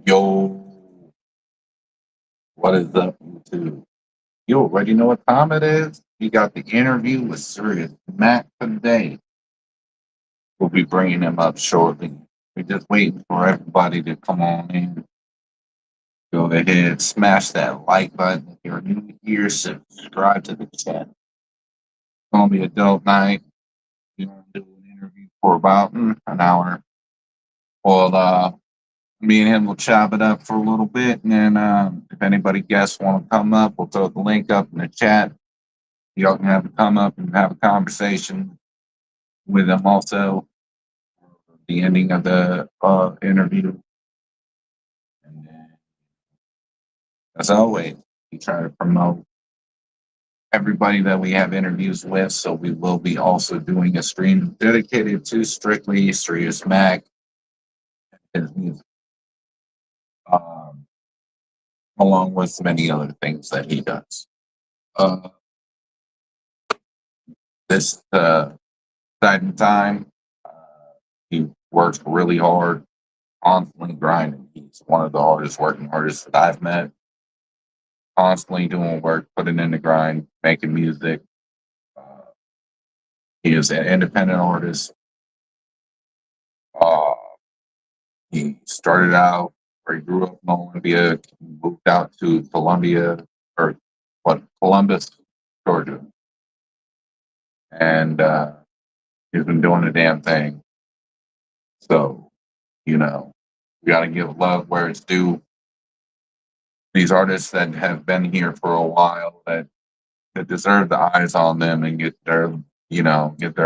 Yo, what is up, YouTube? You already know what time it is. You got the interview with Sirius Mac today. We'll be bringing him up shortly. We're just waiting for everybody to come on in. Go ahead, smash that like button. If you're new here, subscribe to the channel. It's gonna be a dope night. We're gonna do an interview for about an hour. Well, me and him will chop it up for a little bit, and then if anybody guests want to come up, we'll throw the link up in the chat. Y'all can have to come up and have a conversation with them also. At the ending of the interview, and then, as always, we try to promote everybody that we have interviews with. So we will be also doing a stream dedicated to strictly Sirius Mac and his music, um, along with many other things that he does. Uh, this exciting time, uh, he works really hard, constantly grinding. He's one of the hardest working artists that I've met. Constantly doing work, putting in the grind, making music. Uh, he is an independent artist. Uh, he started out where he grew up in Columbia, moved out to Columbia or Columbus, Georgia, and he's been doing the damn thing. So, we got to give love where it's due. These artists that have been here for a while that deserve the eyes on them and get their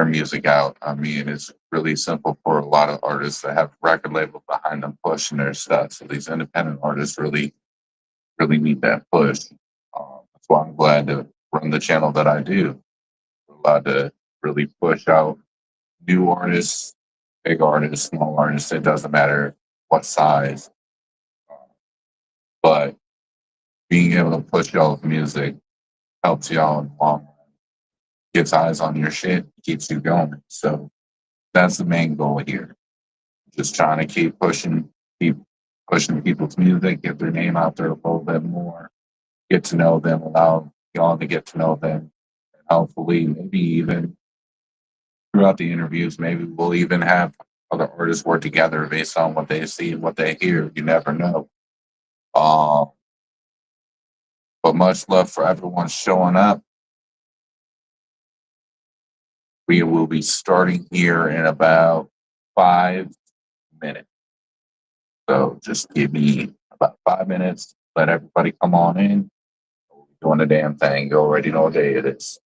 music out. I mean, it's really simple for a lot of artists that have record labels behind them pushing their stuff. So these independent artists really need that push. That's why I'm glad to run the channel that I do. We're allowed to really push out new artists, big artists, small artists. It doesn't matter what size, but being able to push y'all's music helps y'all in the long run, gets eyes on your shit, keeps you going. So that's the main goal here. Just trying to keep pushing people's music, get their name out there a little bit more, get to know them, allow y'all to get to know them. And hopefully, maybe even throughout the interviews, maybe we'll even have other artists work together based on what they see and what they hear. You never know. Um, but much love for everyone showing up. We will be starting here in about 5 minutes. So just give me about 5 minutes. Let everybody come on in. We'll be doing the damn thing. You already know what day it is.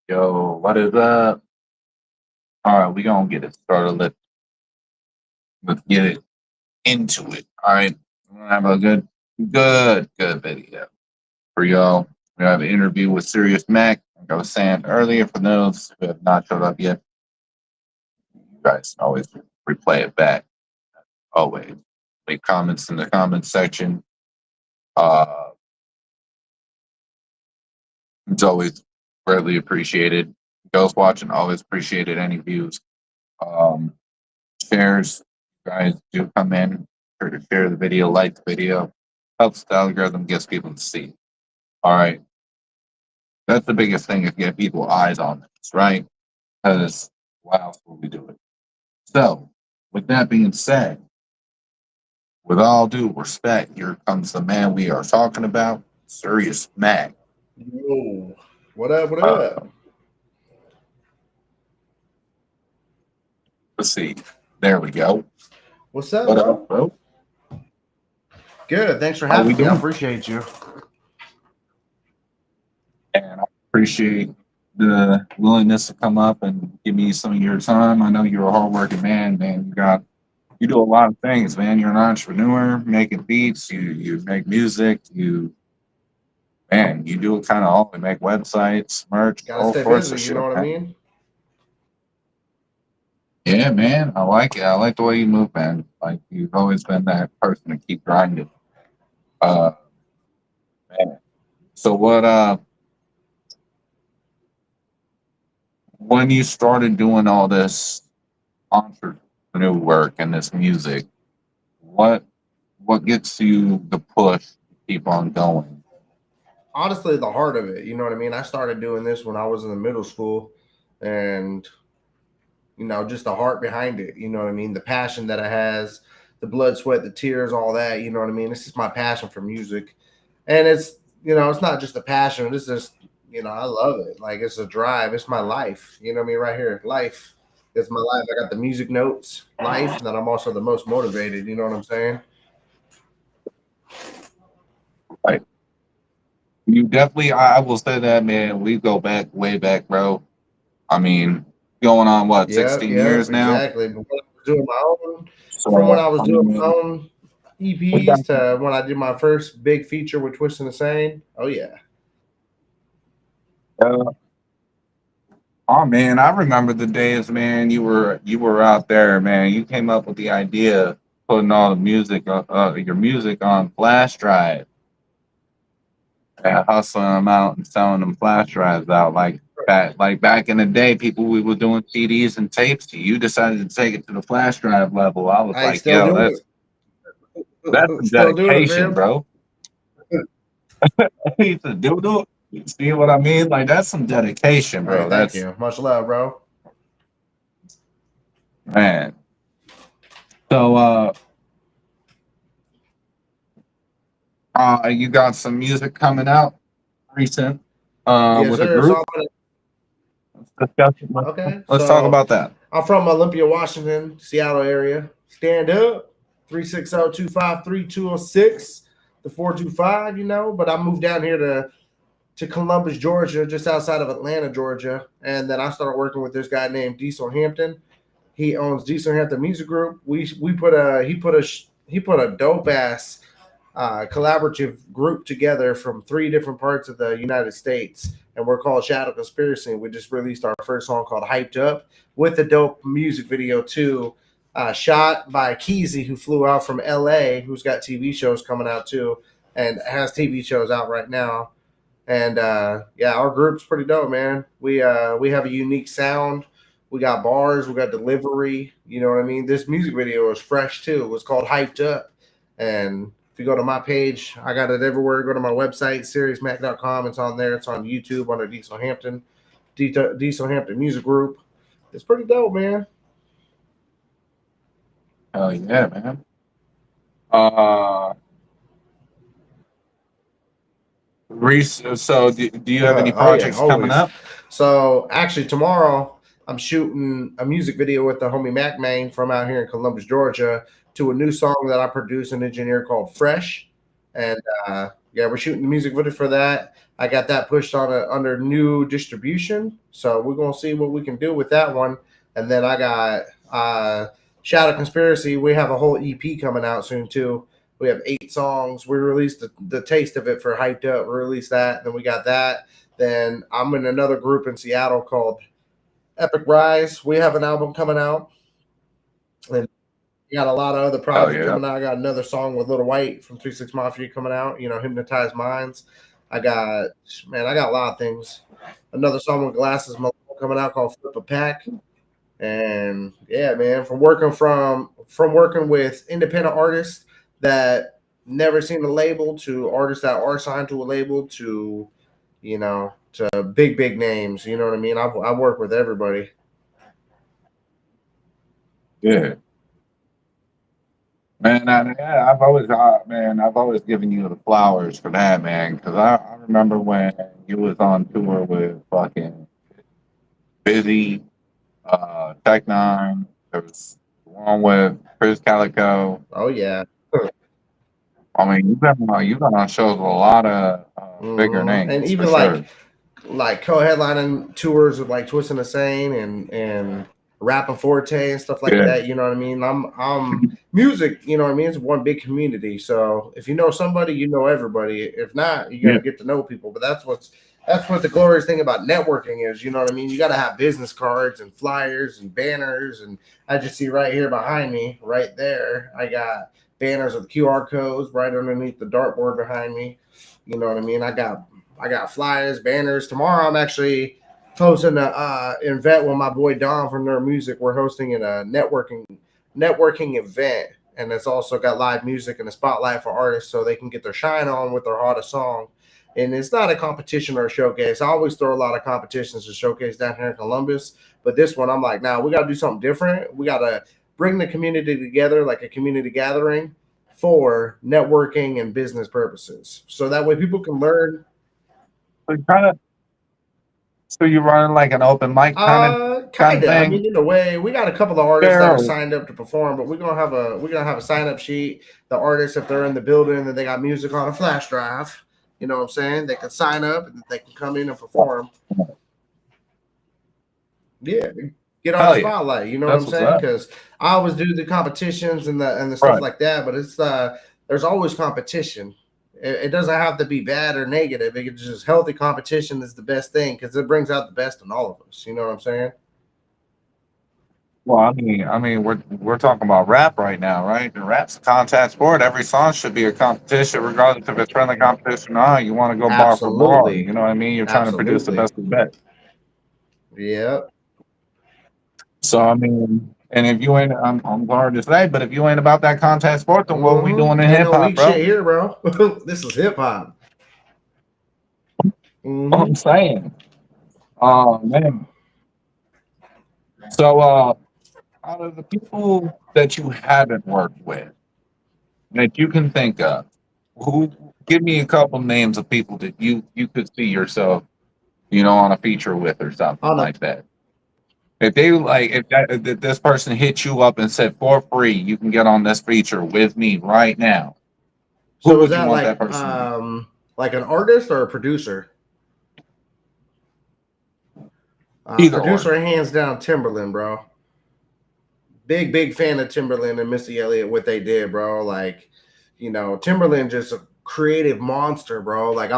Yo, what is up? All right, we gonna get it started. Let's get it into it. All right, we're gonna have a good video for y'all. We have an interview with Sirius Mac. Like I was saying earlier, for those who have not showed up yet, you guys can always replay it back. Always leave comments in the comments section. Uh, it's always greatly appreciated. Ghost watching, always appreciated any views. Um, Shares, you guys do come in. Sure to share the video, like the video, helps the algorithm, gets people to see. All right, that's the biggest thing is get people eyes on this, right? Because what else will we do it? So, with that being said, with all due respect, here comes the man we are talking about, Sirius Mac. Yo, what up? What Uh, up? let's see. There we go. What's up, What bro? up, bro? Good. Thanks for How we having me. I doing? appreciate you. And I appreciate the willingness to come up and give me some of your time. I know you're a hardworking man, man. You do a lot of things, man. You're an entrepreneur, making beats, you make music, you do kind of all. You make websites, merch, Gotta all stay sorts of busy. You shit, know what I man. mean? Yeah, man. I like it. I like the way you move, man. Like you've always been that person to keep grinding. Uh man. So when you started doing all this entrepreneur work and this music, what what gets you the push to keep on going? Honestly, the heart of it. You know what I mean? I started doing this when I was in the middle school, and just the heart behind it. You know what I mean? The passion that it has, the blood, sweat, the tears, all that. You know what I mean? This is my passion for music, and it's not just a passion. It's just I love it. Like it's a drive. It's my life. You know what I mean? Right here, life. It's my life. I got the music notes, life, and then I'm also the most motivated. You know what I'm saying? Like you definitely I will say that, man. We go back way back, bro. I mean, going on what, Yep, 16 yep, years now? exactly. But when I was doing my own, from when So I was I doing my mean own we got EPs to when I did my first big feature with Twist and the Sane. Oh yeah. uh, oh man, I remember the days, man. You were out there, man. You came up with the idea of putting all the music, your music on flash drive and hustling them out and selling them flash drives out. Like back in the day, people we were doing CDs and tapes. You decided to take it to the flash drive level. I was I like, still yo, doing that's it. some Still doing it, dedication, fam. bro. He said, do. You see what I mean? Like that's some dedication, All right, bro. thank That's you. Much love, bro. man. So you got some music coming out recent Yes, with a sir. So group. Discuss it. okay. Let's talk So about that. I'm from Olympia, Washington, Seattle area. Stand up. 360-253-2006. The 425, but I moved down here to Columbus, Georgia, just outside of Atlanta, Georgia. And then I started working with this guy named Diesel Hampton. He owns Diesel Hampton Music Group. We put a he put a dope ass collaborative group together from 3 different parts of the United States, and we're called Shadow Conspiracy. We just released our first song called "Hyped Up" with a dope music video too, shot by Keezy, who flew out from LA, who's got TV shows coming out too, and has TV shows out right now. And yeah, our group's pretty dope, man. We have a unique sound. We got bars. We got delivery. You know what I mean? This music video is fresh too. It was called "Hyped Up," and if you go to my page, I got it everywhere. Go to my website, SiriusMac.com. It's on there. It's on YouTube under Diesel Hampton, Diesel Hampton Music Group. It's pretty dope, man. Oh yeah, man. Uh, Reese. So do you have any Oh yeah, projects coming always. up? So actually, tomorrow I'm shooting a music video with the homie Mac Main from out here in Columbus, Georgia, to a new song that I produced and engineered called "Fresh." and yeah, we're shooting the music video for that. I got that pushed on under new distribution, so we're gonna see what we can do with that one. And then I got Shadow Conspiracy. We have a whole EP coming out soon too. We have 8 songs. We released the taste of it for Hyped Up. We released that. Then we got that. Then I'm in another group in Seattle called Epic Rise. We have an album coming out. And we got a lot of other Oh projects yeah. coming out. I got another song with Little White from 36 Mafia coming out. Hypnotized Minds. I got a lot of things. Another song with Glasses Malone coming out called Flip a Pack. And yeah, man, from working with independent artists that never seen a label to artists that are signed to a label to to big names. You know what I mean? I work with everybody. Yeah. Man, I've always given you the flowers for that, man. Because I remember when you was on tour with fucking Busy, Tech Nine. There was one with Chris Calico. Oh yeah. I mean, you've been on shows with a lot of bigger And names for even sure. like co-headlining tours with like Twist and Insane and Rapping Forte and stuff like Yeah. that. You know what I mean? I'm music. You know what I mean? It's one big community. So if you know somebody, you know everybody. If not, you gotta Yeah. get to know people. But that's what the glorious thing about networking is. You know what I mean? You got to have business cards and flyers and banners. And I just see right here behind me, right there, I got banners with QR codes right underneath the dartboard behind me. You know what I mean? I got flyers, banners. Tomorrow I'm actually hosting a event with my boy Don from Nerd Music. We're hosting a networking event, and it's also got live music and a spotlight for artists so they can get their shine on with their hottest song. And it's not a competition or a showcase. I always throw a lot of competitions to showcase down here in Columbus, but this one I'm like, nah, we got to do something different. We got to bring the community together like a community gathering for networking and business purposes. So that way people can learn. So you're running like an open mic kind of Kinda. I thing? mean, in a way, we got a couple of artists that Yeah. are signed up to perform, but we're gonna have a sign up sheet. The artists, if they're in the building and they got music on a flash drive, you know what I'm saying? They can sign up and they can come in and perform. Yeah, get on Hell the yeah. spotlight. You know That's what I'm what's saying? up. Because I always do the competitions and the stuff Right. like that, but it's there's always competition. It doesn't have to be bad or negative. It's just healthy competition is the best thing because it brings out the best in all of us. You know what I'm saying? Well, I mean, we're talking about rap right now, right? And rap's a contact sport. Every song should be a competition, regardless if it's friendly competition or not. You want to go bar for bar. Absolutely. You know what I mean? You're trying to produce the Absolutely. best of the best. Yep. So I mean, and if you ain't, I'm sorry to say, but if you ain't about that contact sport, then what are we doing in Ain't hip no hop, weak shit bro? here, bro. This is hip hop. I'm saying, oh man. So out of the people that you haven't worked with, that you can think of, who give me a couple names of people that you could see yourself, on a feature with or something On a like that. If they like, if this person hit you up and said for free, you can get on this feature with me right now, who so is would you that want that person to be? like an artist or a producer? Either or. Producer hands down Timberland, bro. Big fan of Timberland and Missy Elliott, what they did, bro. Like, Timberland just a creative monster, bro. Like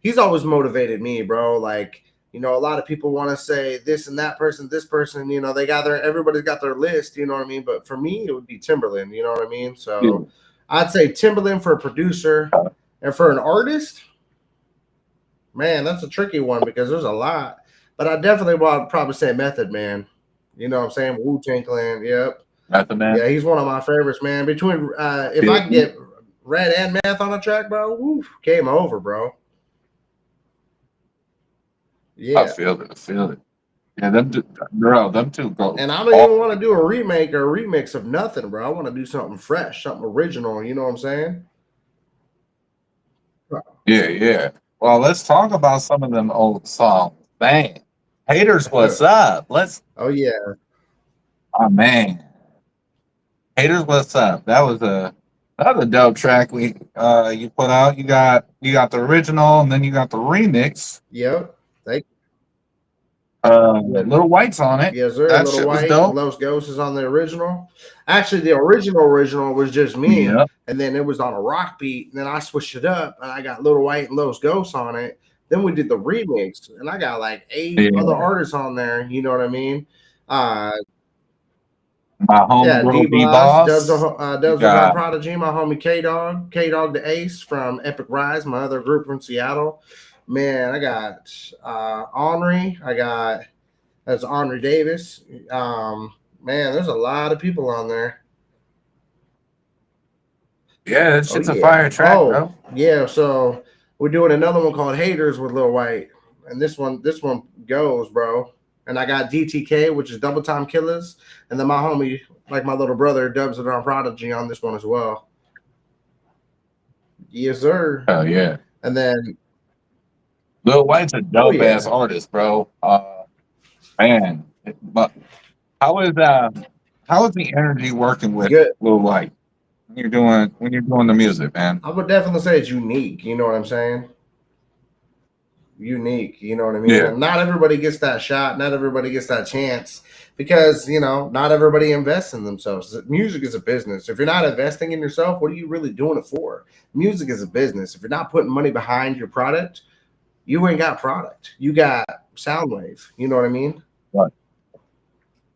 he's always motivated me, bro. Like, a lot of people want to say this and that person, this person, everybody's got their list, you know what I mean? But for me, it would be Timberland, you know what I mean? Yeah. So I'd say Timberland for a producer, and for an artist, man, that's a tricky one because there's a lot. But I definitely would probably say Method Man. You know what I'm saying? Wu-Tang Clan, yep. Method Man. Yeah, he's one of my favorites, man. Between if I can get Red and Math on a track, bro, woo, game over, bro. Yeah. I feel it. Yeah, them two go. And I don't even want to do a remake or a remix of nothing, bro. I want to do something fresh, something original. You know what I'm saying? Yeah. Well, let's talk about some of them old songs. Man, haters, what's up? Oh yeah. Oh man, haters, what's up? That was a Another dope track we you put out. You got the original, and then you got the remix. Yep. Thank you. Little White's on it. Yes, sir. That Little shit was White, dope. Los Ghosts is on the original. Actually, the original was just me, Yeah. and then it was on a rock beat. And then I switched it up, and I got Little White and Los Ghosts on it. Then we did the remix, and I got like 8 other Yeah. artists on there. You know what I mean? Uh, My yeah, D homegirl B Boss, Dubs Boss. the You Dubs the God got Prodigy, my homie K Dog the Ace from Epic Rise, my other group from Seattle. Man, I got Henri. I got that's Henri Davis. Man, there's a lot of people on there. yeah, that Oh shit's a yeah. fire track, Oh bro. yeah. So we're doing another one called Haters with Lil White, and this one goes, bro. And I got DTK, which is Double Time Killers, and then my homie, like my little brother, Dubs and Prodigy on this one as well. Yes, sir. Oh yeah. And then Lil White's a oh dope ass yeah, artist, bro. Man, but how is uh how is the energy working with good. Lil White when you're doing the music, man? I would definitely say it's unique. You know what I'm saying? Unique. You know what I mean? Yeah. And not everybody gets that shot. Not everybody gets that chance because not everybody invests in themselves. Music is a business. If you're not investing in yourself, what are you really doing it for? Music is a business. If you're not putting money behind your product, you ain't got product. You got Soundwave. You know what I mean? Right.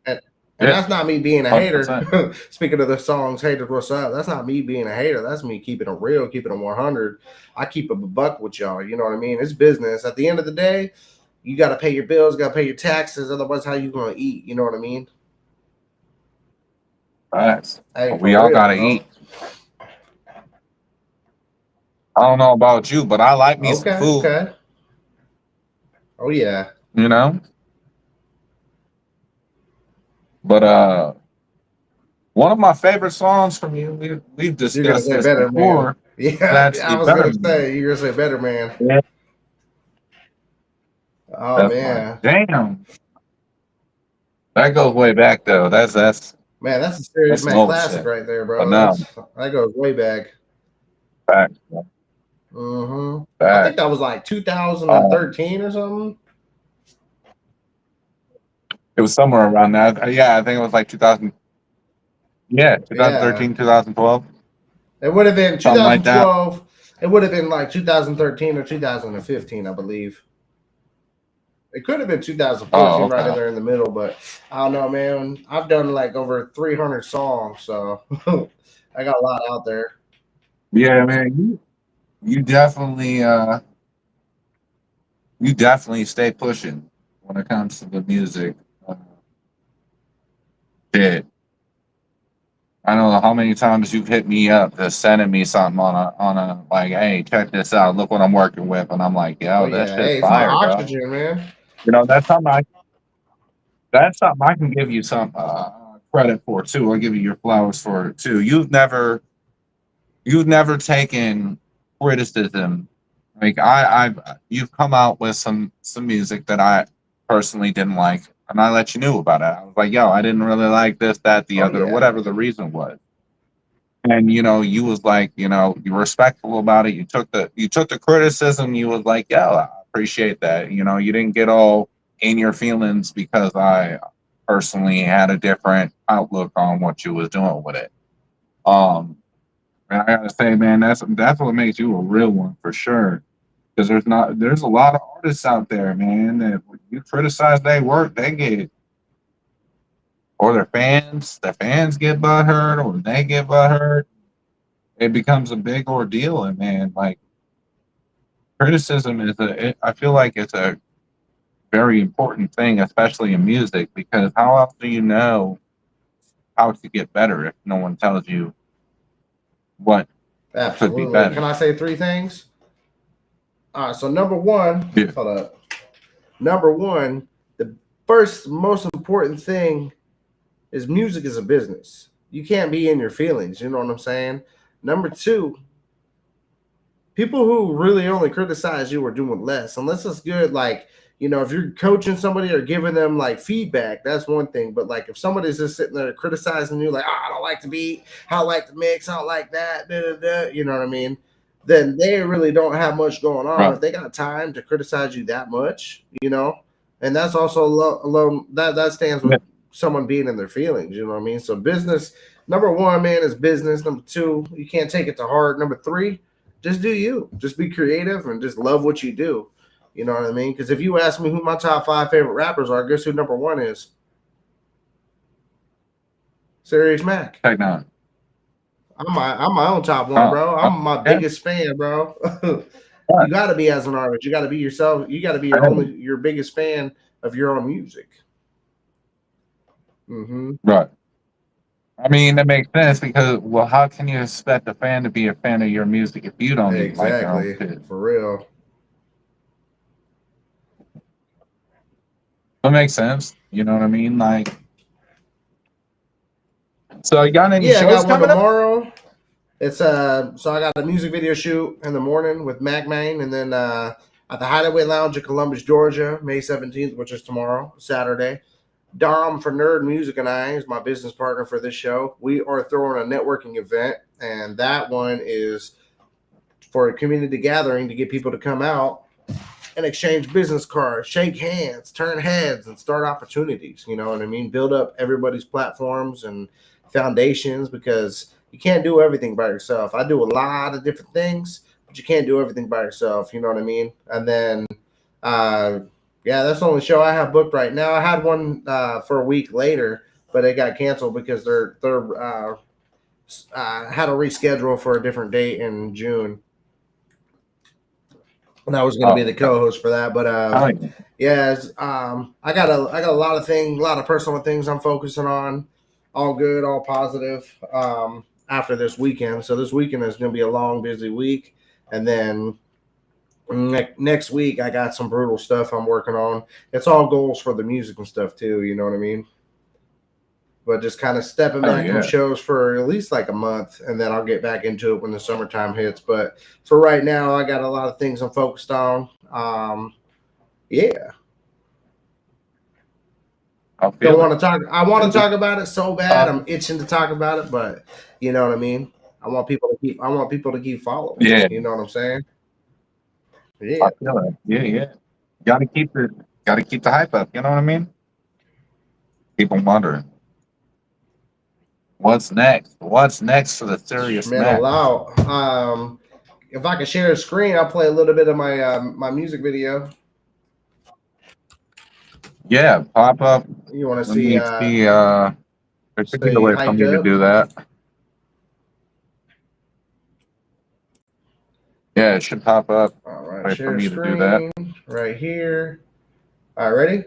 And, and Yeah. that's not me being a 100%. hater. Speaking of the songs, haters, what's up? That's not me being a hater. That's me keeping it real, keeping it 100. I keep a buck with y'all. You know what I mean? It's business. At the end of the day, you got to pay your bills, got to pay your taxes. Otherwise, how you gonna eat? You know what I mean? Facts. Hey, We for all real, gotta bro. eat. I don't know about you, but I like me some Okay, food, okay. Oh yeah. you know? But one of my favorite songs from you, we've You're gonna discussed say this better man. before, is Yeah, I actually was Better gonna Man. say you're gonna say better man. Yeah. Oh That's like, man, damn. That goes way back though. That's man, that's a serious that's some man old classic shit. right there, But bro. no, That goes way back. facts, I think facts. that was like Um, 2013 or something. it was somewhere around that. Yeah, I think it was like 2000. Yeah, Yeah, 2013, 2012, it would have been something like that. 2012. It would have been like 2013 or 2015, I believe. It could have been Oh, 2014, right in okay. there in the middle, but I don't know, man. I've done like over 300 songs, so I got a lot out there. Yeah, man. You definitely you definitely stay pushing when it comes to the music. Uh, shit. I don't know how many times you've hit me up just sending me something on a like, hey, check this out, look what I'm working with, and I'm like, Oh yo, that yeah, shit's hey, it's my fire, bro. oxygen, man. You know, that's something I can give you some credit for too. I'll give you your flowers for it too. You've never taken criticism. Like you've come out with some music that I personally didn't like, and I let you know about it. I was like, yo, I didn't really like this, that, the Oh other, yeah, whatever the reason was. And you was like, you were respectful about it. You took the criticism. You was like, yo, I appreciate that. You didn't get all in your feelings because I personally had a different outlook on what you was doing with it. Um, and I gotta say, man, that's what makes you a real one for sure. Because there's a lot of artists out there, man, that when you criticize their work, they get or their fans get butthurt, or they get butthurt. It becomes a big ordeal, and man, like criticism I feel like it's a very important thing, especially in music, because how else do you know how to get better if no one tells you what could be absolutely. Can better? I say three things? All right. So number one, Yeah. hold up. Number one, the first most important thing is music is a business. You can't be in your feelings. You know what I'm saying? Number two, people who really only criticize you are doing less, unless it's good. Like You know, if you're coaching somebody or giving them like feedback, that's one thing. But like if somebody's just sitting there criticizing you, like, oh, I don't like the beat, I don't like the mix, I don't like that, you know what I mean? Then they really don't have much going on. Right. If they got time to criticize you that much, you know, and that's also alone that stands with someone being in their feelings, you know what I mean? So business, number one, man, is business. Number two, you can't take it to heart. Number three, just do you. Just be creative and just love what you do. You know what I mean? Because if you ask me who my top 5 favorite rappers are, guess who number 1 is? Serious Mac. Tech Nine. I'm my own top 1, bro. I'm my biggest fan, bro. You got to be as an artist. You got to be yourself. You got to be your biggest fan of your own music. Mm-hmm. Right. I mean, that makes sense because, well, how can you expect a fan to be a fan of your music if you don't even like your own shit? For real. That makes sense. You know what I mean? Like, so you got any shows I got one coming tomorrow. Up? It's so I got a music video shoot in the morning with Mac Main, and then at the Hideaway Lounge in Columbus, Georgia, May 17th, which is tomorrow, Saturday. Dom for Nerd Music and I is my business partner for this show. We are throwing a networking event, and that one is for a community gathering to get people to come out and exchange business cards, shake hands, turn heads, and start opportunities. You know what I mean? Build up everybody's platforms and foundations, because you can't do everything by yourself. I do a lot of different things, but you can't do everything by yourself. You know what I mean? And then, that's the only show I have booked right now. I had one for a week later, but it got canceled because they're had to reschedule for a different date in June. And I was going to be the co-host for that, but I got a lot of things, a lot of personal things I'm focusing on. All good, all positive. After this weekend, so this weekend is going to be a long, busy week, and then next week I got some brutal stuff I'm working on. It's all goals for the music and stuff too. You know what I mean? But just kind of stepping back from shows for at least like a month, and then I'll get back into it when the summertime hits. But for right now, I got a lot of things I'm focused on. I want to talk about it so bad. I'm itching to talk about it, but you know what I mean? I want people to keep following. Yeah. You know what I'm saying? Yeah. I feel it. Yeah. Gotta keep the hype up, you know what I mean? People wondering. What's next? What's next for the Serious Mac? If I could share a screen, I'll play a little bit of my my music video. Yeah, pop up. You want to see? There's a way for me to do that. Yeah, it should pop up. All right, share for me screen to do that. Right here. All right, ready?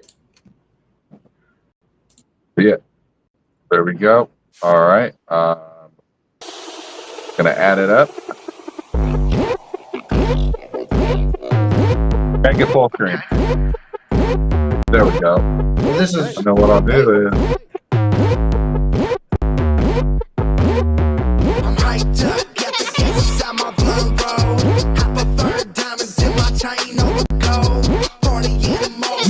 Yeah. There we go. All right. Gonna add it up. Make it full screen. There we go. Well, this is. You know what I'll do is. I'm hyped up, got the gas inside my blood roll. Hop a third diamond in my chain over gold. Party in the mall,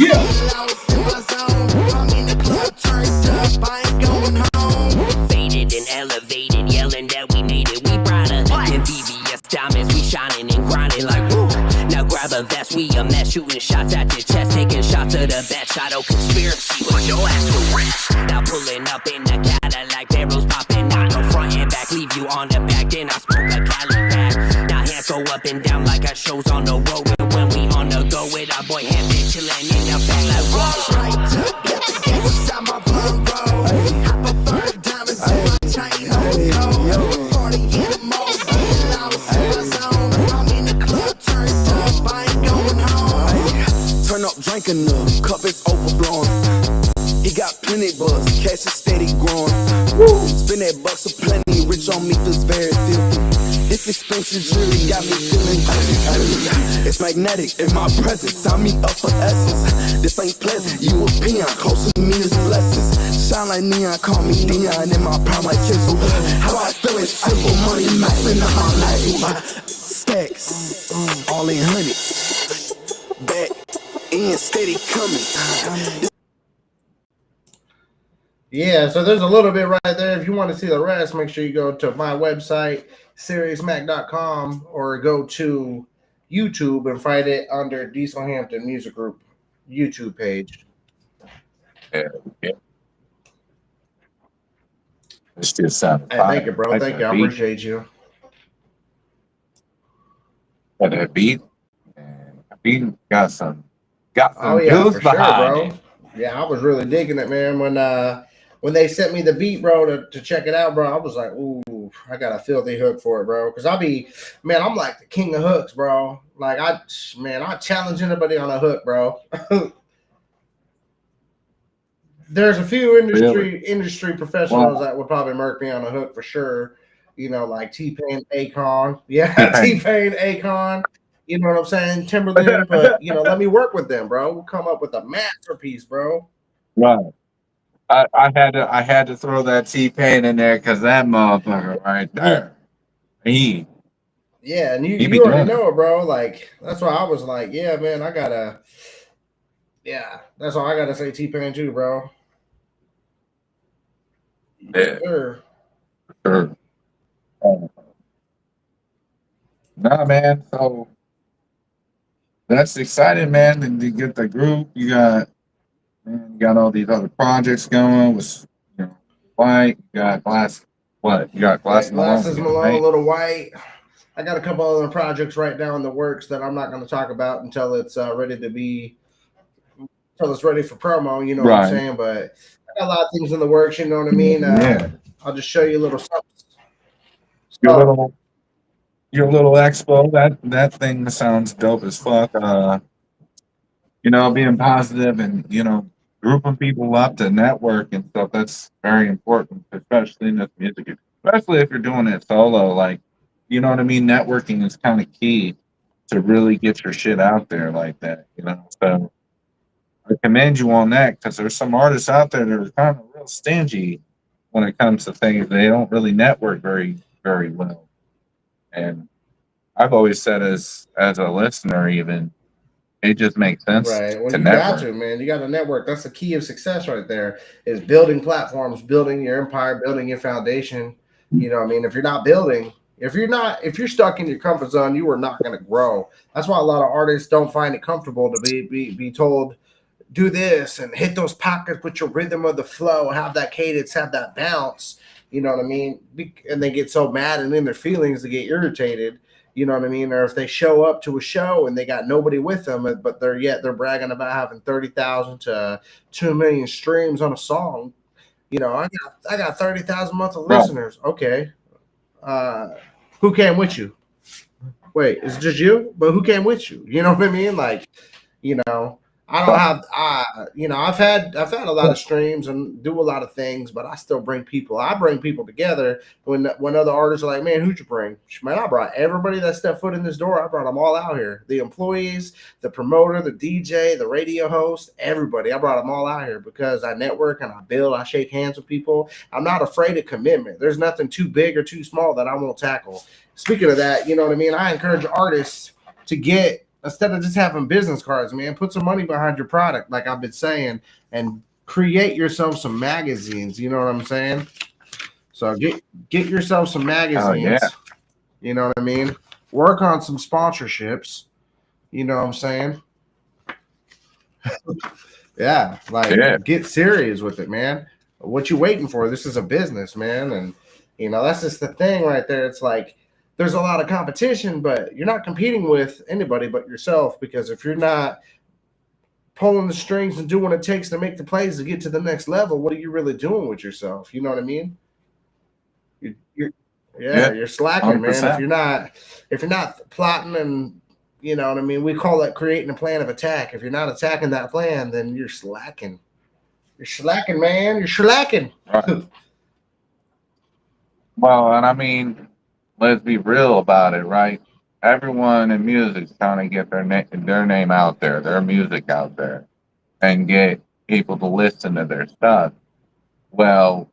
loud in my zone. I'm in the club, turned up, I ain't going home. Faded and elevated, yelling that we made it, we brighter than VVS diamonds. We shining and grinding like woo. Now grab a vest, we a mess, shooting shots at your chest, taking shots of the best. Shadow conspiracy, put your ass to rest. Now pulling up in the Cadillac, barrels popping out the front and back, leave you on the back. Then I smoke a Cali pack. Now hands go up and down like our shows on the road. And when we on the go with our boy Ham, been chilling in the back like whoa. Right up, got the gas inside my blood roll. Hop a third diamonds in my chain, hold. Party in the mall, loud in my zone. I'm in the club, turned up, I ain't going home. Turn up, drink enough, cup is overflowing. He got plenty buzz, cash is steady growing. Woo! Spend that bucks a plenty, rich on me feels very filthy. This expensive jewelry got me feeling good. It's magnetic in my presence, sign me up for essence. This ain't pleasant, you a peon, close to me is blessings. Shine like neon, call me Dion in my prime like Kizzle. How I feel is simple, money maxing on my life. Stacks, all in hundreds. Back. and steady coming. Yeah, so there's a little bit right there. If you want to see the rest, make sure you go to my website, SeriousMac.com, or go to YouTube and find it under Diesel Hampton Music Group YouTube page. Yeah. It's just sounded Hey, fire. thank you, bro. Like Thank you. that I beat. appreciate you. But that beat, and the beat got some Oh yeah, juice for sure, behind bro. it. Yeah, I was really digging it, man. When they sent me the beat, bro, to check it out, bro, I was like, ooh, I got a filthy hook for it, bro. Because I'm like the king of hooks, bro. Like I challenge anybody on a hook, bro. There's a few industry professionals that would probably murk me on a hook for sure. You know, like T-Pain, Akon. Yeah, T-Pain, Akon. You know what I'm saying? Timberland. But, let me work with them, bro. We'll come up with a masterpiece, bro. Right. I had to throw that T-Pain in there because that motherfucker right there. Yeah, and He be you already doing know it, bro. Like, that's why I was like, yeah, man, that's all I gotta say T-Pain too, bro. Yeah. Sure. Sure. Nah, man. So that's exciting, man. And you get the group. You got all these other projects going with White. You got Glass. What? You got Glass Yeah, Malone. Glasses Malone, Little White. I got a couple other projects right now in the works that I'm not going to talk about until it's ready for promo. You know what I'm saying? But I got a lot of things in the works. You know what I mean? I'll just show you a little something. Your little expo. That thing sounds dope as fuck. Being positive and grouping people up to network and stuff. That's very important, especially in this music. Especially if you're doing it solo, like you know what I mean. Networking is kind of key to really get your shit out there like that. So I commend you on that because there's some artists out there that are kind of real stingy when it comes to things. They don't really network very, very well. And I've always said as a listener, even it just makes sense Right. Well, to you network. got to, man. You got to network. That's the key of success right there is building platforms, building your empire, building your foundation. You know what I mean? If you're not building, if you're stuck in your comfort zone, you are not going to grow. That's why a lot of artists don't find it comfortable to be told, do this and hit those pockets with your rhythm of the flow, have that cadence, have that bounce. You know what I mean? And they get so mad and in their feelings, they get irritated. You know what I mean? Or if they show up to a show and they got nobody with them, but they're bragging about having 30,000 to 2 million streams on a song. I got 30,000 monthly listeners. Okay. Who came with you? Wait, is it just you? But who came with you? You know what I mean? Like, I don't have I've had a lot of streams and do a lot of things, but I still bring people. I bring people together when other artists are like, man, who'd you bring? Man, I brought everybody that stepped foot in this door. I brought them all out here. The employees, the promoter, the DJ, the radio host, everybody. I brought them all out here because I network and I build. I shake hands with people. I'm not afraid of commitment. There's nothing too big or too small that I won't tackle. Speaking of that, you know what I mean? I encourage artists to get, instead of just having business cards, man, put some money behind your product, like I've been saying, and create yourself some magazines. You know what I'm saying? So get yourself some magazines. Oh, yeah. You know what I mean? Work on some sponsorships. You know what I'm saying? Get serious with it, man. What you waiting for? This is a business, man. And, that's just the thing right there. It's like, there's a lot of competition, but you're not competing with anybody but yourself, because if you're not pulling the strings and doing what it takes to make the plays to get to the next level, what are you really doing with yourself? You know what I mean? You're slacking, 100%. Man. If you're not plotting and, you know what I mean, we call it creating a plan of attack. If you're not attacking that plan, then you're slacking. You're slacking, man. You're slacking. Right. Well, and I mean, let's be real about it, right? Everyone in music's trying to get their name out there, their music out there, and get people to listen to their stuff. Well,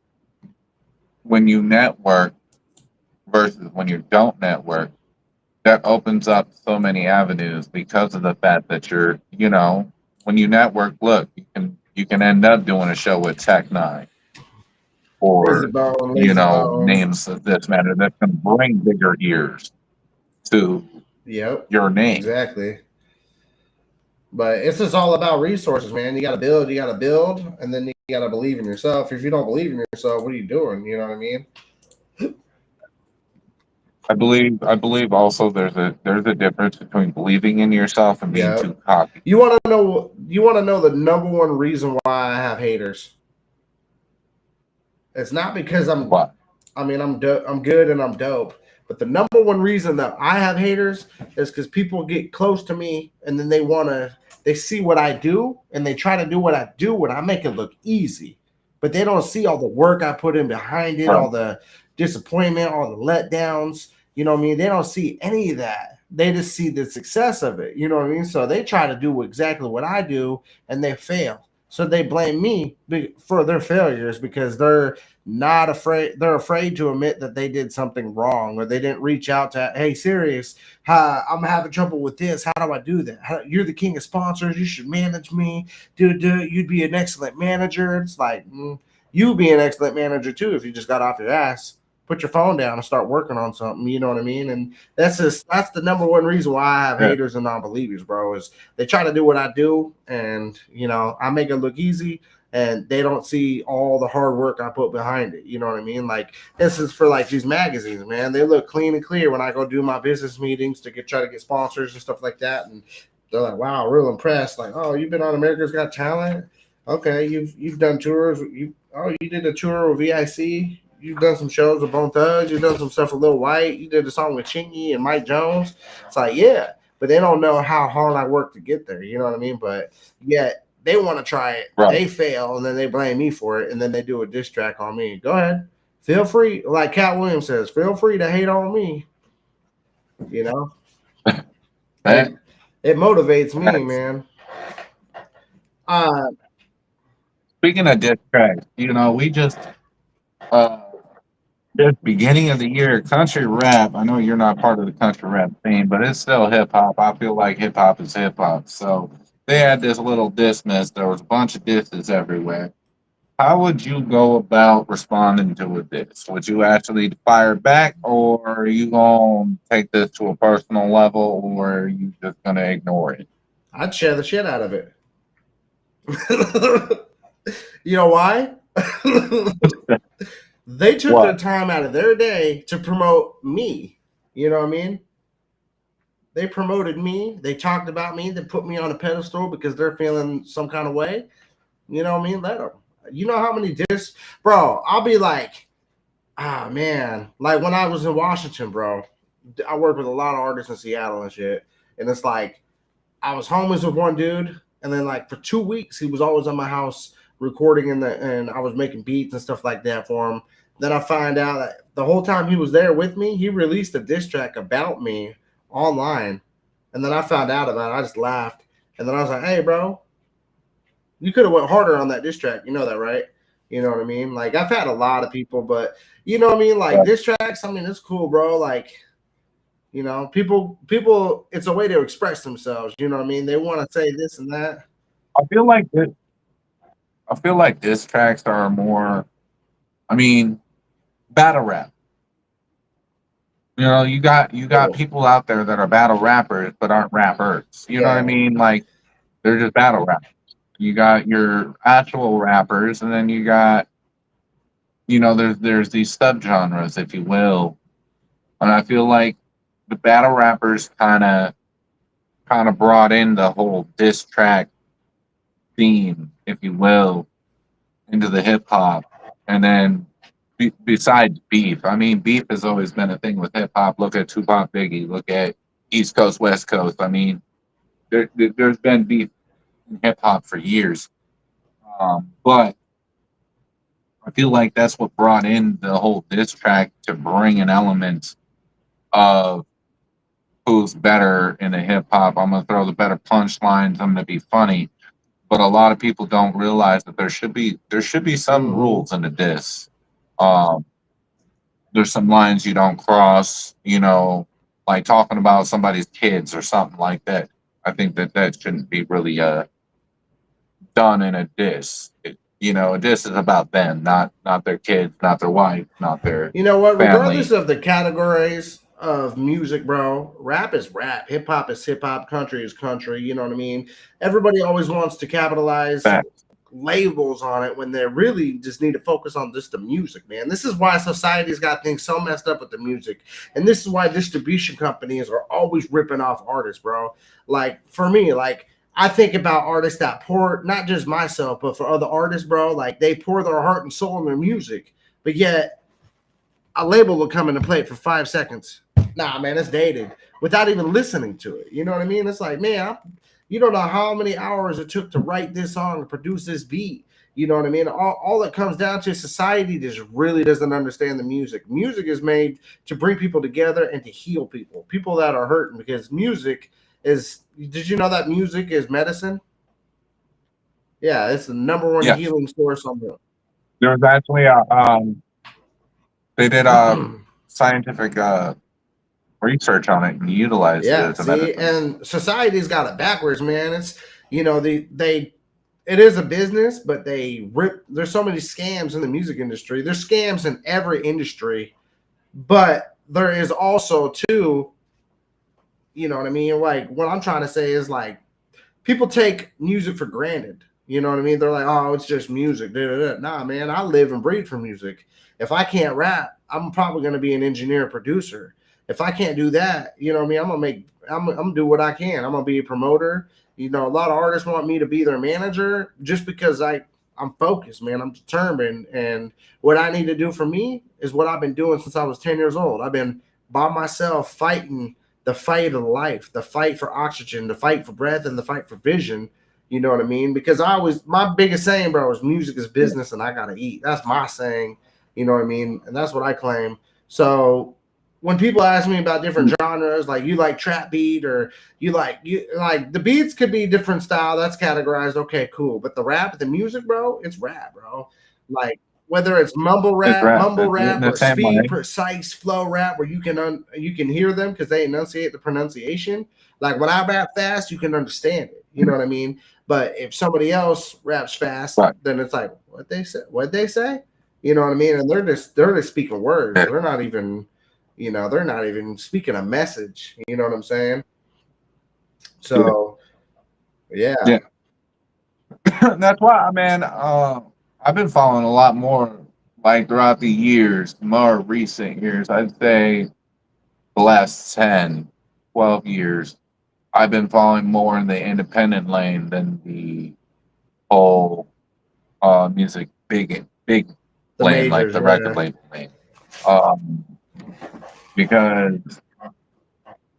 when you network versus when you don't network, that opens up so many avenues because of the fact that you're, when you network, look, you can end up doing a show with Tech Nine Lazy or Bone, Lazy Bone. names of this matter that can bring bigger ears to Yep, your name. exactly. But it's just all about resources, man. You got to build, and then you got to believe in yourself. If you don't believe in yourself, what are you doing? You know what I mean? I believe also there's a difference between believing in yourself and being Yeah. too cocky. You want to know? You want to know the number one reason why I have haters? It's not because I'm. What? I mean, I'm good and I'm dope. But the number one reason that I have haters is because people get close to me and then they see what I do and they try to do what I do and I make it look easy. But they don't see all the work I put in behind it, Right. all the disappointment, all the letdowns. You know what I mean? They don't see any of that. They just see the success of it. You know what I mean? So they try to do exactly what I do and they fail. So they blame me for their failures because they're not afraid. They're afraid to admit that they did something wrong or they didn't reach out to, hey, Sirius, I'm having trouble with this. How do I do that? You're the king of sponsors. You should manage me. Dude, you'd be an excellent manager. It's like, you'd be an excellent manager too if you just got off your ass. Put your phone down and start working on something. You know what I mean? And that's the number one reason why I have haters and non-believers, bro, is they try to do what I do and, I make it look easy and they don't see all the hard work I put behind it. You know what I mean? Like, this is for like these magazines, man. They look clean and clear when I go do my business meetings to try to get sponsors and stuff like that. And they're like, wow, real impressed. Like, oh, you've been on America's Got Talent. Okay, you've done tours. You did a tour with VIC. You've done some shows with Bone Thugs. You've done some stuff with Lil White. You did a song with Chingy and Mike Jones. It's like, yeah, but they don't know how hard I worked to get there. You know what I mean? But yet they want to try it. Right. They fail, and then they blame me for it, and then they do a diss track on me. Go ahead. Feel free. Like Cat Williams says, feel free to hate on me. You know? That, It motivates me, man. speaking of diss tracks, we just this beginning of the year, country rap. I know you're not part of the country rap scene, but it's still hip hop. I feel like hip hop is hip hop. So they had this little dismiss. There was a bunch of disses everywhere. How would you go about responding to a diss? Would you actually fire back, or are you gonna take this to a personal level, or are you just gonna ignore it? I'd share the shit out of it. You know why? They took What? their time out of their day to promote me. You know what I mean? They promoted me. They talked about me. They put me on a pedestal because they're feeling some kind of way. You know what I mean? Let them. You know how many diss, bro? I'll be like, man. Like when I was in Washington, bro, I worked with a lot of artists in Seattle and shit. And it's like, I was homeless with one dude, and then like for 2 weeks, he was always at my house recording and I was making beats and stuff like that for him. Then I find out that the whole time he was there with me, he released a diss track about me online. And then I found out about it. I just laughed. And then I was like, hey, bro, you could have went harder on that diss track. You know that, right? You know what I mean? Like, I've had a lot of people, but you know what I mean? Like, diss tracks, I mean, it's cool, bro. Like, people, it's a way to express themselves. You know what I mean? They want to say this and that. I feel like diss tracks are more. I mean, battle rap. You got people out there that are battle rappers but aren't rappers. You know what I mean? Like, they're just battle rappers. You got your actual rappers, and then you got, there's these subgenres, if you will. And I feel like the battle rappers kind of brought in the whole diss track theme, if you will, into the hip hop. And then besides beef, I mean, beef has always been a thing with hip hop. Look at Tupac, Biggie. Look at East Coast, West Coast. I mean, there's been beef in hip hop for years. But I feel like that's what brought in the whole diss track to bring an element of who's better in the hip hop. I'm gonna throw the better punchlines. I'm gonna be funny. But a lot of people don't realize that there should be some rules in the diss. There's some lines you don't cross, like talking about somebody's kids or something like that. I think that shouldn't be really done in a diss. A diss is about them, not their kids, not their wife, not their You know what? family. Regardless of the categories of music, bro, rap is rap. Hip hop is hip hop. Country is country. You know what I mean? Everybody always wants to capitalize Facts. labels on it when they really just need to focus on just the music, man. This is why society's got things so messed up with the music. And this is why distribution companies are always ripping off artists, bro. Like, for me, like, I think about artists that pour, not just myself, but for other artists, bro, like they pour their heart and soul in their music, but yet a label will come in and play it for 5 seconds. Nah, man, it's dated without even listening to it. You know what I mean? It's like, man, you don't know how many hours it took to write this song and produce this beat. You know what I mean? All it comes down to, society just really doesn't understand the music. Music is made to bring people together and to heal people that are hurting, because music is, did you know that music is medicine? Yeah, it's the number one Yeah. healing source on the There was actually they did scientific research on it and utilized it yeah, as a see, medicine. and society's got it backwards, man. It's, you know, it is a business, but there's so many scams in the music industry. There's scams in every industry, but there is also too, you know what I mean? Like, what I'm trying to say is, like, people take music for granted. You know what I mean? They're like, oh, it's just music. Nah, man, I live and breathe for music. If I can't rap, I'm probably going to be an engineer, producer. If I can't do that, you know what I mean? I'm gonna do what I can. I'm gonna be a promoter. You know, a lot of artists want me to be their manager just because I'm focused, man. I'm determined, and what I need to do for me is what I've been doing since I was 10 years old. I've been by myself fighting the fight of life, the fight for oxygen, the fight for breath, and the fight for vision. You know what I mean? Because my biggest saying, bro, is music is business and I gotta eat. That's my saying. You know what I mean? And that's what I claim. So when people ask me about different genres, like, you like trap beat, or you like the beats could be different style, that's categorized. Okay, cool. But the rap, the music, bro, it's rap, bro. Like, whether it's mumble rap, The or same speed, way. precise flow rap, where you can hear them because they enunciate the pronunciation. Like, when I rap fast, you can understand it. You know what I mean? But if somebody else raps fast, Right. then it's like, what they say? You know what I mean? And they're just speaking words. Yeah. They're not even speaking a message. You know what I'm saying? So, yeah. That's why, man. I've been following a lot more, like, throughout the years, more recent years. I'd say the last 10, 12 years, I've been following more in the independent lane than the whole music big The lane, like majors, the record label lane. Because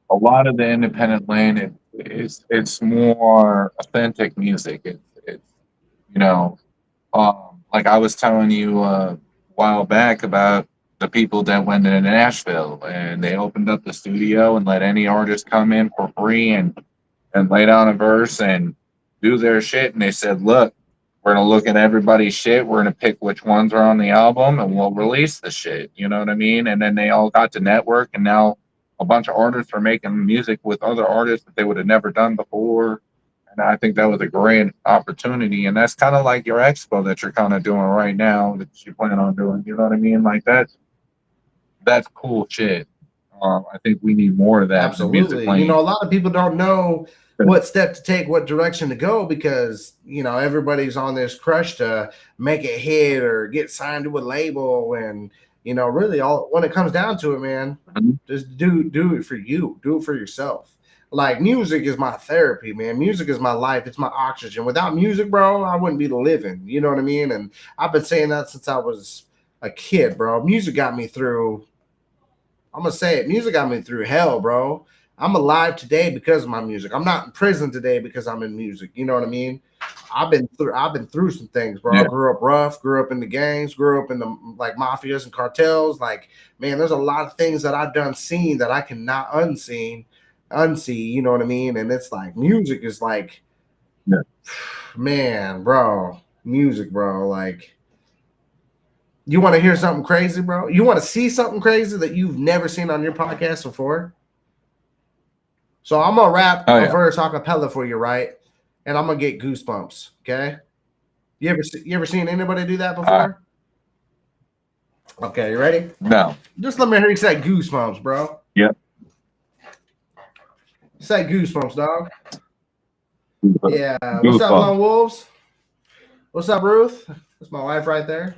a lot of the independent lane, it's more authentic music. It's like I was telling you a while back about the people that went to Nashville and they opened up the studio and let any artist come in for free and lay down a verse and do their shit. And they said, look, we're going to look at everybody's shit. We're going to pick which ones are on the album and we'll release the shit. You know what I mean? And then they all got to network, and now a bunch of artists are making music with other artists that they would have never done before. And I think that was a great opportunity. And that's kind of like your expo that you're kind of doing right now, that you plan on doing. You know what I mean? Like, that's cool shit. I think we need more of that. Absolutely. You know, a lot of people don't know what step to take, what direction to go, because, you know, everybody's on this crush to make a hit or get signed to a label. And, you know, really, when it comes down to it, man, just do it for you. Do it for yourself. Like, music is my therapy, man. Music is my life. It's my oxygen. Without music, bro, I wouldn't be living. You know what I mean? And I've been saying that since I was a kid, bro. Music got me through. I'm gonna say it. Music got me through hell, bro. I'm alive today because of my music. I'm not in prison today because I'm in music. You know what I mean? I've been through some things, bro. Yeah. I grew up rough, grew up in the gangs, grew up in the like mafias and cartels. Like, man, there's a lot of things that I've seen that I cannot unsee. You know what I mean? And it's like, music is like, man, bro, music, bro. Like, you want to hear something crazy, bro? You want to see something crazy that you've never seen on your podcast before? So I'm gonna rap a verse a cappella for you, right? And I'm gonna get goosebumps, okay? You ever seen anybody do that before? Okay, you ready? No. Just let me hear you say goosebumps, bro. Yep. Say goosebumps, dog. Yeah. What's up, Goosebumps. Lone Wolves? What's up, Ruth? That's my wife right there.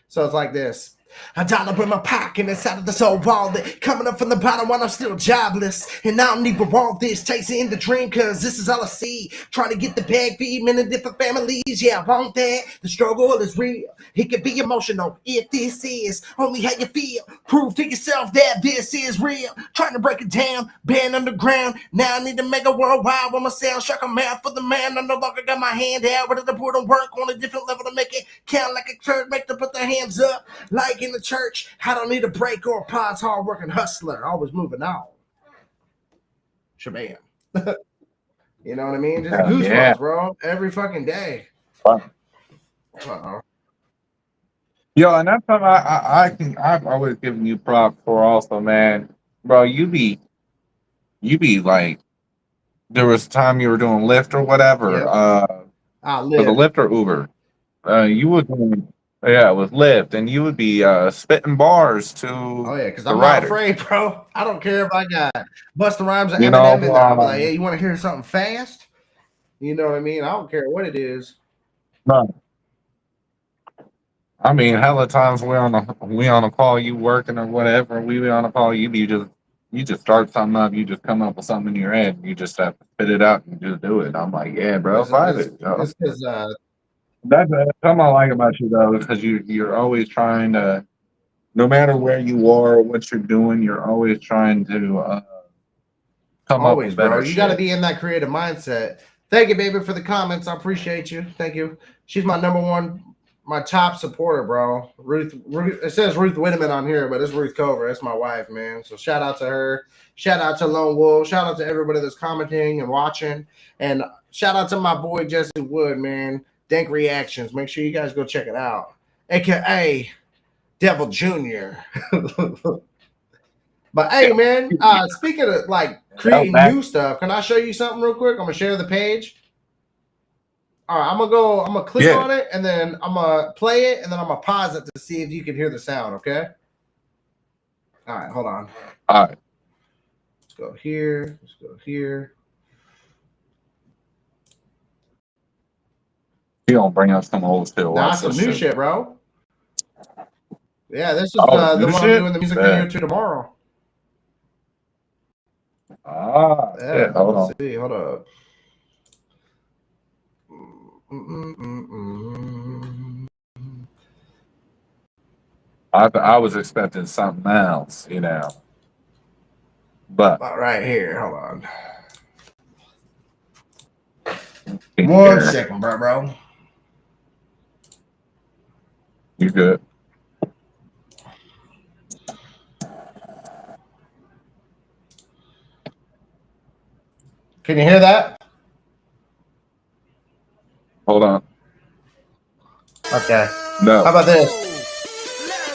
So it's like this. A dollar in my pocket inside of the soul wallet. Coming up from the bottom while I'm still jobless. And I don't even want this. Chasing the dream, cause this is all I see. Trying to get the bag, feed many different families. Yeah, I want that. The struggle is real. It can be emotional if this is only how you feel. Prove to yourself that this is real. Trying to break it down, band underground. Now I need to make a worldwide with my sound. Shock a mouth for the man. I no longer got my hand out. Ready to put on work on a different level to make it count like a church. Make them put their hands up like in the church. I don't need a break or a pause. Hard working hustler. Always moving on. Shabam. You know what I mean? Just goosebumps, bro. Every fucking day. Uh-oh. Yo, and that's something I've always given you props for also, man. Bro, you be like, there was a time you were doing Lyft or whatever. Yep. Was it Lyft or Uber? You would doing, it was Lyft, and you would be spitting bars to because the I'm riders. not afraid, bro. I don't care if I got Busta Rhymes or You Eminem know, in there. I'm like, hey, you want to hear something fast? You know what I mean? I don't care what it is. No. I mean, hella times we on a call, you working or whatever. We on a call, you just start something up. You just come up with something in your head. You just have to spit it out and just do it. I'm like, yeah, bro, find it. It's because That's something I like about you though, because you're always trying to, no matter where you are or what you're doing, you're always trying to come up with better bro. You shit. got to be in that creative mindset. Thank you, baby, for the comments. I appreciate you. Thank you. She's my number one. My top supporter, bro. Ruth. It says Ruth Whitman on here, but it's Ruth Cover. That's my wife, man. So shout out to her. Shout out to Lone Wolf. Shout out to everybody that's commenting and watching. And shout out to my boy Jesse Wood, man. Dank Reactions. Make sure you guys go check it out. AKA Devil Jr. But hey, man, speaking of like creating new stuff, can I show you something real quick? I'm gonna share the page. All right, I'm gonna click on it, and then I'm gonna play it, and then I'm gonna pause it to see if you can hear the sound, okay? All right, hold on. All right. Let's go here. Let's go here. You don't bring up some old still. Nah, some new shit, bro. Yeah, this is the new one I'm shit? doing the music video to tomorrow. Yeah, hold on. See, hold up. I was expecting something else, you know. But right here, hold on. 1 second, bro. You good? Can you hear that? Hold on. Okay. No. How about this?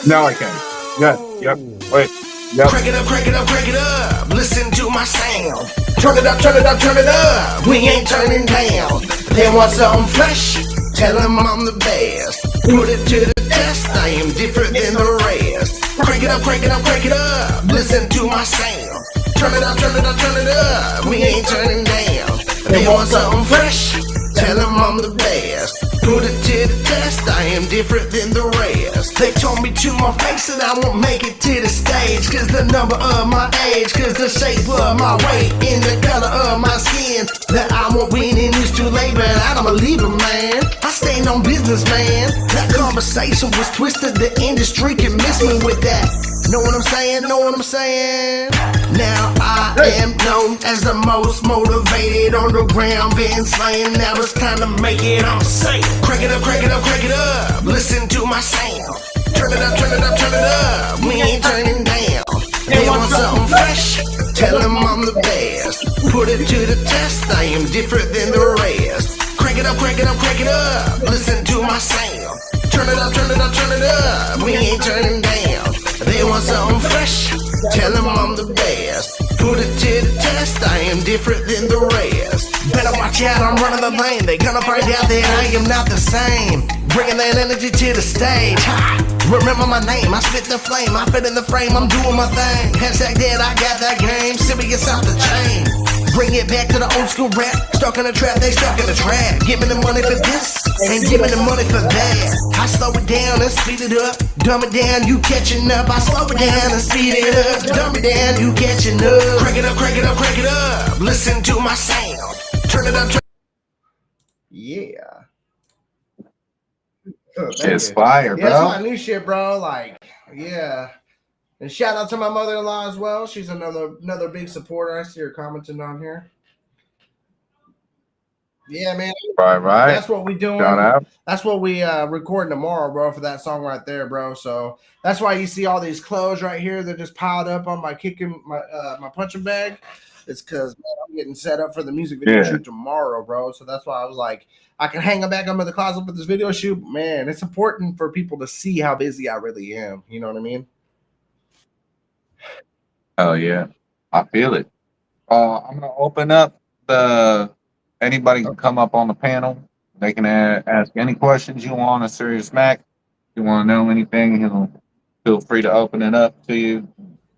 Now I can. Yes. Yep. Wait. Yep. Crank it up, crank it up, crank it up. Listen to my sound. Turn it up, turn it up, turn it up. We ain't turning down. They want something fresh. Tell them I'm the best. Put it to the test. I am different than the rest. Crank it up, crank it up, crank it up. Listen to my sound. Turn it up, turn it up, turn it up. We ain't turning down. They want something fresh. Tell them I'm the best. Put it to the test, I am different than the rest. They told me to my face that I won't make it to the stage. Cause the number of my age, cause the shape of my weight, and the color of my skin. That I won't win and it's too late, but I don't believe it, man. I stayed on business, man. That conversation was twisted, the industry can miss me with that. Know what I'm saying? Know what I'm saying? Now I am known as the most motivated underground band slaying. Now it's time to make it on safe. Crank it up, crank it up, crank it up. Listen to my sound. Turn it up, turn it up, turn it up. We ain't turning down. They want something fresh. Tell them I'm the best. Put it to the test. I am different than the rest. Crank it up, crank it up, crank it up. Listen to my sound. Turn it up, turn it up, turn it up. We ain't turning down. They want something fresh. Tell them I'm the best. Put it to the test, I am different than the rest. Better watch out, I'm running the lane. They gonna find out that I am not the same. Bringing that energy to the stage. Ha! Remember my name, I spit the flame. I fit in the frame, I'm doing my thing. Hashtag dead, I got that game. Serious out the chain. Bring it back to the old school rap. Stuck in the trap, they stuck in the trap. Giving them money for this, and giving them money for that. I slow it down and speed it up. Dumb it down, you catching up. I slow it down and speed it up. Dumb it down, you catching up. Crank it up, crank it up, crank it up. Listen to my sound. Turn it up, turn Yeah. Thank Shit's you. fire, Yeah, that's bro. my new shit, bro. Like, yeah. And shout out to my mother-in-law as well. She's another big supporter. I see her commenting on here. Yeah, man. Right. That's what we doing. Shout out. That's what we recording tomorrow, bro, for that song right there, bro. So that's why you see all these clothes right here. They're just piled up on my my punching bag. It's because I'm getting set up for the music video Yeah. shoot tomorrow, bro. So that's why I was like, I can hang them back under the closet for this video shoot. Man, it's important for people to see how busy I really am. You know what I mean? Oh yeah, I feel it. I'm gonna open up the. Anybody can come up on the panel. They can ask any questions you want of Serious Mac. If you want to know anything, feel free to open it up to you.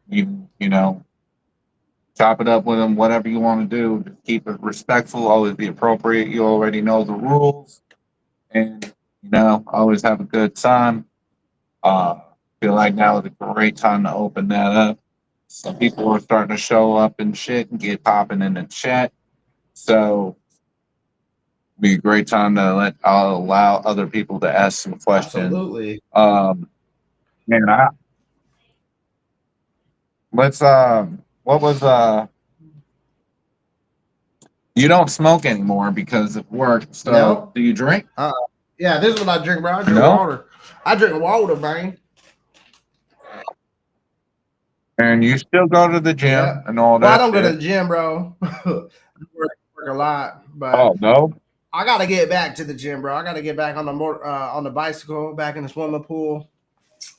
You know, chop it up with them. Whatever you want to do, just keep it respectful. Always be appropriate. You already know the rules, and always have a good time. Feel like now is a great time to open that up. Some people are starting to show up and shit and get popping in the chat. So be a great time to I'll allow other people to ask some questions. Absolutely. And what was you don't smoke anymore because of work. So No. do you drink? Yeah, this is what I drink, bro. I drink No? water. I drink water, man. And you still go to the gym Yeah. and all that? Well, I don't go to shit? the gym, bro. I work a lot, but Oh no. I gotta get back to the gym, bro. I gotta get back on the bicycle, back in the swimming pool.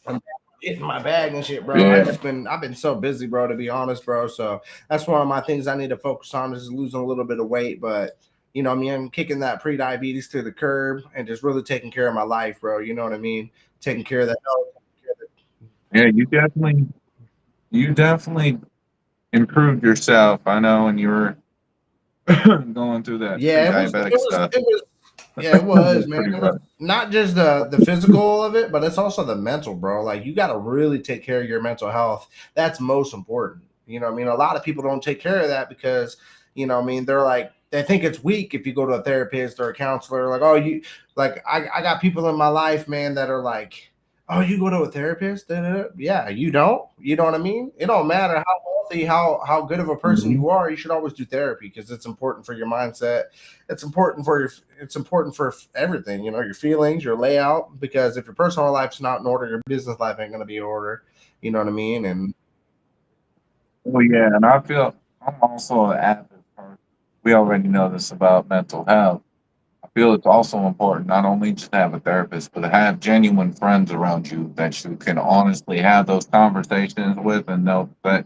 I'm getting my bag and shit, bro. Yeah. I've been so busy, bro, to be honest, bro. So that's one of my things I need to focus on is losing a little bit of weight. But you know what I mean? I'm kicking that pre-diabetes to the curb and just really taking care of my life, bro. You know what I mean? Taking care of that health. Yeah, you definitely improved yourself. I know, and you were going through that diabetic stuff. It was, man. Pretty It was rough. not just the physical of it, but it's also the mental, bro. Like you got to really take care of your mental health. That's most important. You know what I mean? A lot of people don't take care of that because, you know what I mean, they think it's weak if you go to a therapist or a counselor. Like, oh, I got people in my life, man, that are like, oh, you go to a therapist? Da-da-da. Yeah, you don't. You know what I mean? It don't matter how healthy, how good of a person you are. You should always do therapy because it's important for your mindset. It's important for everything. You know, your feelings, your layout. Because if your personal life's not in order, your business life ain't gonna be in order. You know what I mean? And Well, yeah, and I feel I'm also an avid person. We already know this about mental health. I feel it's also important not only just to have a therapist, but to have genuine friends around you that you can honestly have those conversations with and know that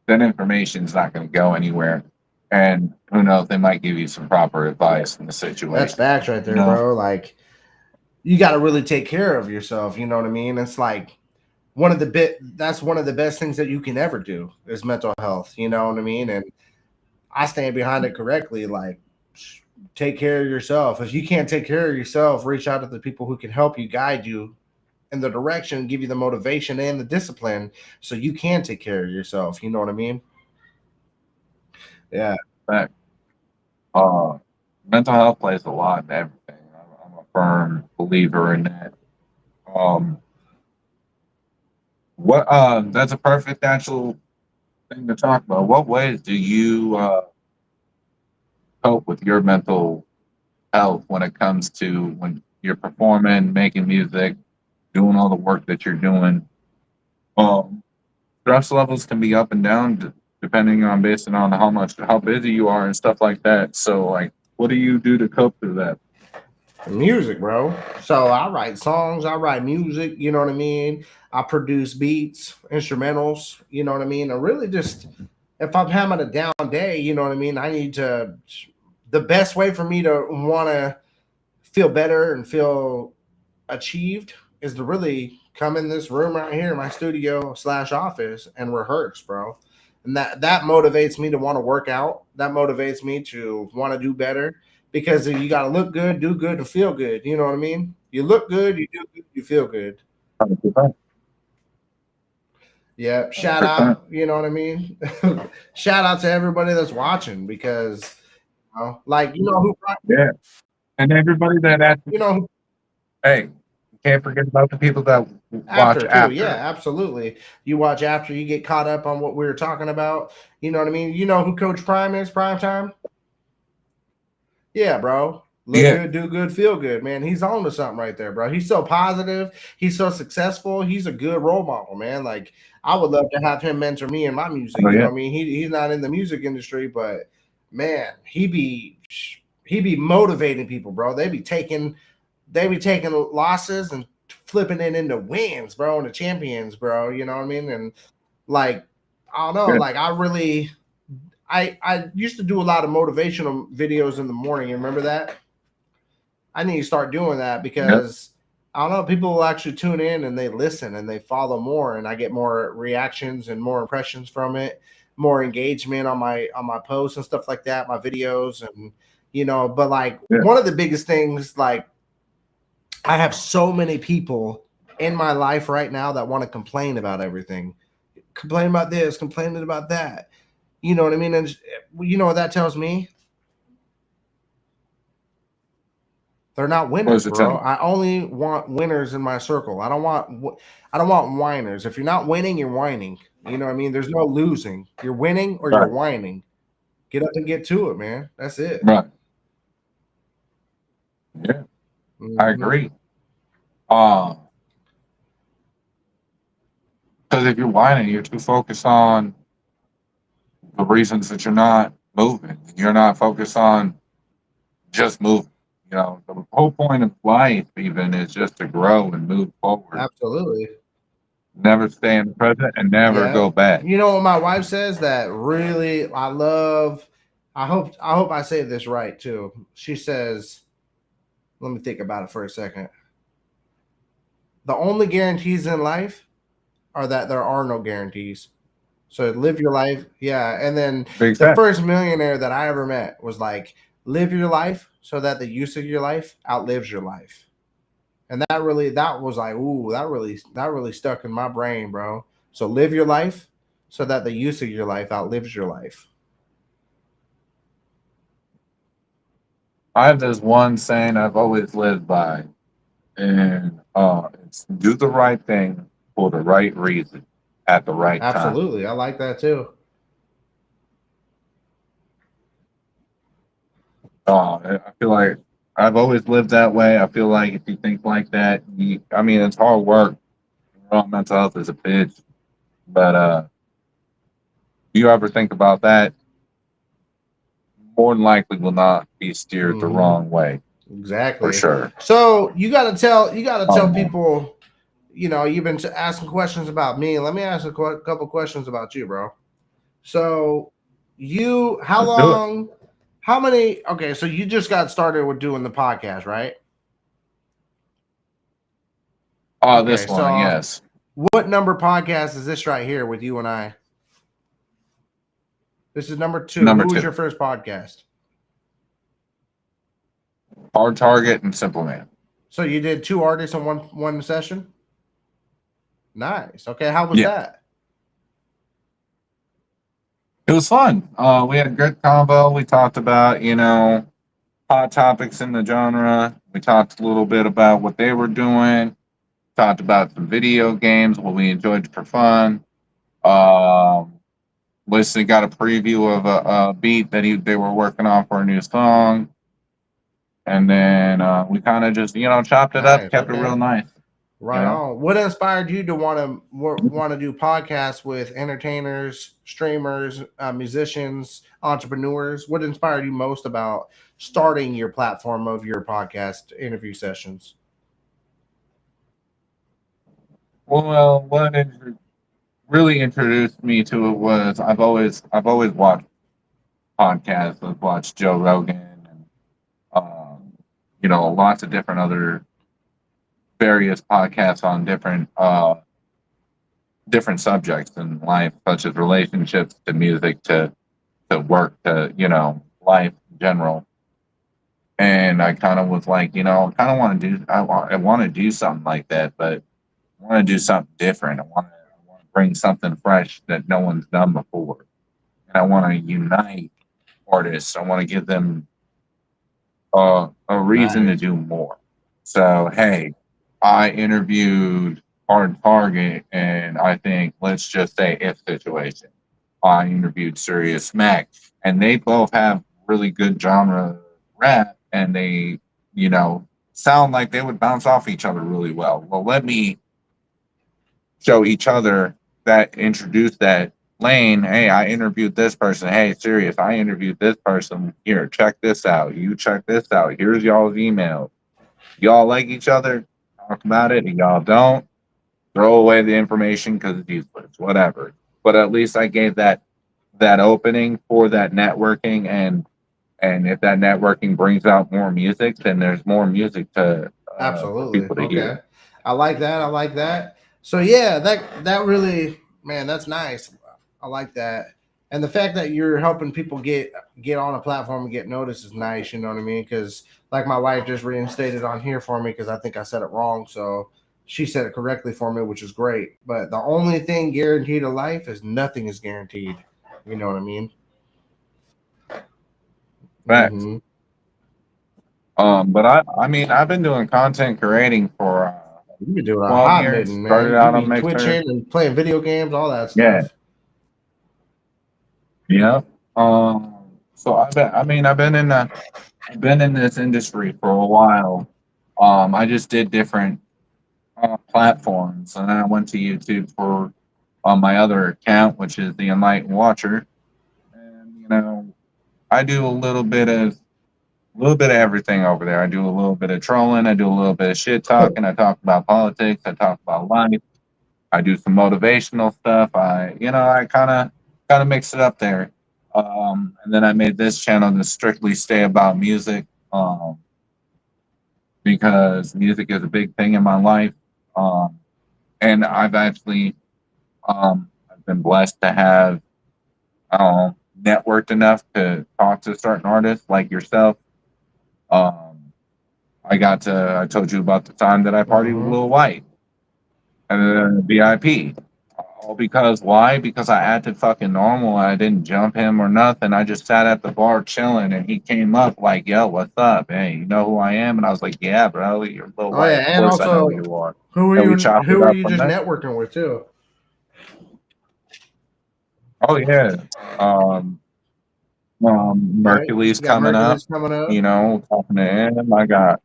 information is not going to go anywhere. And who knows, they might give you some proper advice in the situation. that's facts right there, No. bro. Like you got to really take care of yourself. You know what I mean? It's like that's one of the best things that you can ever do is mental health. You know what I mean? And I stand behind it correctly. Like, take care of yourself. If you can't take care of yourself, reach out to the people who can help you, guide you in the direction, give you the motivation and the discipline so you can take care of yourself. You know what I mean? Yeah. Fact. Mental health plays a lot in everything. I'm a firm believer in that. That's a perfect actual thing to talk about. What ways do you cope with your mental health when it comes to when you're performing, making music, doing all the work that you're doing? Stress levels can be up and down depending on based on how busy you are and stuff like that. So, like, what do you do to cope through that? Music, bro. So I write songs, I write music, you know what I mean? I produce beats, instrumentals, you know what I mean? And really just if I'm having a down day, you know what I mean? I need to the best way for me to want to feel better and feel achieved is to really come in this room right here, my studio / office, and rehearse, bro. And that motivates me to want to work out. That motivates me to want to do better because you got to look good, do good, and feel good. You know what I mean? You look good, you do good, you feel good. 100%. Yeah. Shout 100%. out. You know what I mean? Shout out to everybody that's watching because, like Yeah. And everybody that you know who hey, you can't forget about the people that watch after too, yeah, after. absolutely. You watch after, you get caught up on what we were talking about. You know what I mean? You know who Coach Prime is? Prime Time. Yeah, bro. Look Yeah. good, do good, feel good, man. He's on to something right there, bro. He's so positive. He's so successful. He's a good role model, man. Like I would love to have him mentor me in my music. Oh, You know yeah. what I mean? He's not in the music industry, but man, he be motivating people, bro. They be taking losses and flipping it into wins, bro, into champions, bro. You know what I mean? And like, I don't know, Yeah. like I used to do a lot of motivational videos in the morning. You remember that? I need to start doing that Yep. because I don't know, people will actually tune in and they listen and they follow more, and I get more reactions and more impressions from it, more engagement on my posts and stuff like that, my videos, and but like Yeah. one of the biggest things, like I have so many people in my life right now that want to complain about everything, complain about this, complaining about that. You know what I mean? And you know what that tells me? They're not What winners, does it tell bro. you? I only want winners in my circle. I don't want whiners. If you're not winning, you're whining. You know what I mean? There's no losing. You're winning or you're Right. whining. Get up and get to it, man. That's it. Right. Yeah. I Mhm. agree. Because if you're whining, you're too focused on the reasons that you're not moving. You're not focused on just moving. You know, the whole point of life even is just to grow and move forward. Absolutely. Never stay in the present and never Yeah. go back. You know what my wife says that really I love. I hope I say this right too. She says, let me think about it for a second. The only guarantees in life are that there are no guarantees. So live your life. Yeah. And then Big the fact. first millionaire that I ever met was like, live your life so that the use of your life outlives your life. And that was like, ooh, that really stuck in my brain, bro. So live your life so that the use of your life outlives your life. I have this one saying I've always lived by, and it's do the right thing for the right reason at the right time. Absolutely. I like that too. I feel like I've always lived that way. I feel like if you think like that, I mean, it's hard work. Mental health is a bitch, but you ever think about that, more than likely will not be steered the Mhm. wrong way for Exactly. sure. So you gotta tell Um, people, you've been asking questions about me. Let me ask a couple questions about you, bro. So how let's do it. long, how many, okay, so you just got started with doing the podcast, right? Oh, Okay, this one, so yes. what number podcast is this right here with you and I? This is number 2. Number Who was 2, your first podcast? Hard Target and Simple Man. So you did 2 artists in one session? Nice. Okay, how was Yeah, that? it was fun. We had a good combo. We talked about, hot topics in the genre. We talked a little bit about what they were doing. Talked about some video games, what we enjoyed for fun. Um, Listen, got a preview of a beat that they were working on for a new song, and then we kind of just chopped it up, Nice. kept it real Okay. nice. Right know? on. What inspired you to want to do podcasts with entertainers, streamers, musicians, entrepreneurs? What inspired you most about starting your platform of your podcast interview sessions? Well, really introduced me to it was I've always watched podcasts. I've watched Joe Rogan and lots of different other various podcasts on different subjects in life, such as relationships to music to work to life in general. And I kind of was like, I kind of want to do I want to do something like that, but I want to do something different. I want to bring something fresh that no one's done before, and I want to unite artists. I want to give them a reason to Nice. do more. So, hey, I interviewed Hard Target, and I think, let's just say, if situation. I interviewed Sirius Mac, and they both have really good genre rap, and they, sound like they would bounce off each other really well. Well, let me show each other that introduce that lane. Hey, I interviewed this person. Hey, serious, I interviewed this person. Here, check this out. You check this out. Here's y'all's email. Y'all like each other, talk about it, and y'all don't, throw away the information because it's useless, whatever. But at least I gave that opening for that networking, and if that networking brings out more music, then there's more music to for Absolutely. people to Okay. hear. I like that. I like that. So yeah, that really, man, that's nice. I like that. And the fact that you're helping people get on a platform and get noticed is nice, you know what I mean? Because like my wife just reinstated on here for me because I think I said it wrong. So she said it correctly for me, which is great. But the only thing guaranteed in life is nothing is guaranteed. You know what I mean? Facts. Mm-hmm. But I mean, I've been doing content creating for You be doing a 12 hot years. mitten, Started man. You out on be Mixer. twitching and playing video games, all that Yeah, stuff. yeah. So I've been in this industry for a while. I just did different platforms, and then I went to YouTube for my other account, which is the Enlightened Watcher. And I do a little bit of everything over there. I do a little bit of trolling. I do a little bit of shit talking. I talk about politics. I talk about life. I do some motivational stuff. I kind of mix it up there. And then I made this channel to strictly stay about music, because music is a big thing in my life. Um, and I've been blessed to have networked enough to talk to certain artists like yourself. Um, I told you about the time that I partied with Mm-hmm. Lil White and VIP. All because why? Because I acted fucking normal. I didn't jump him or nothing. I just sat at the bar chilling, and he came up like, "Yo, what's up? Hey, you know who I am?" And I was like, "Yeah, bro, you're Lil Oh White. yeah, Of and course, I know who also you are." who are And we you? chopped it Who are up you from just there. networking with too? Oh yeah, um, Okay, Mercury's you got coming up. Mercury's coming up. Talking to him. I got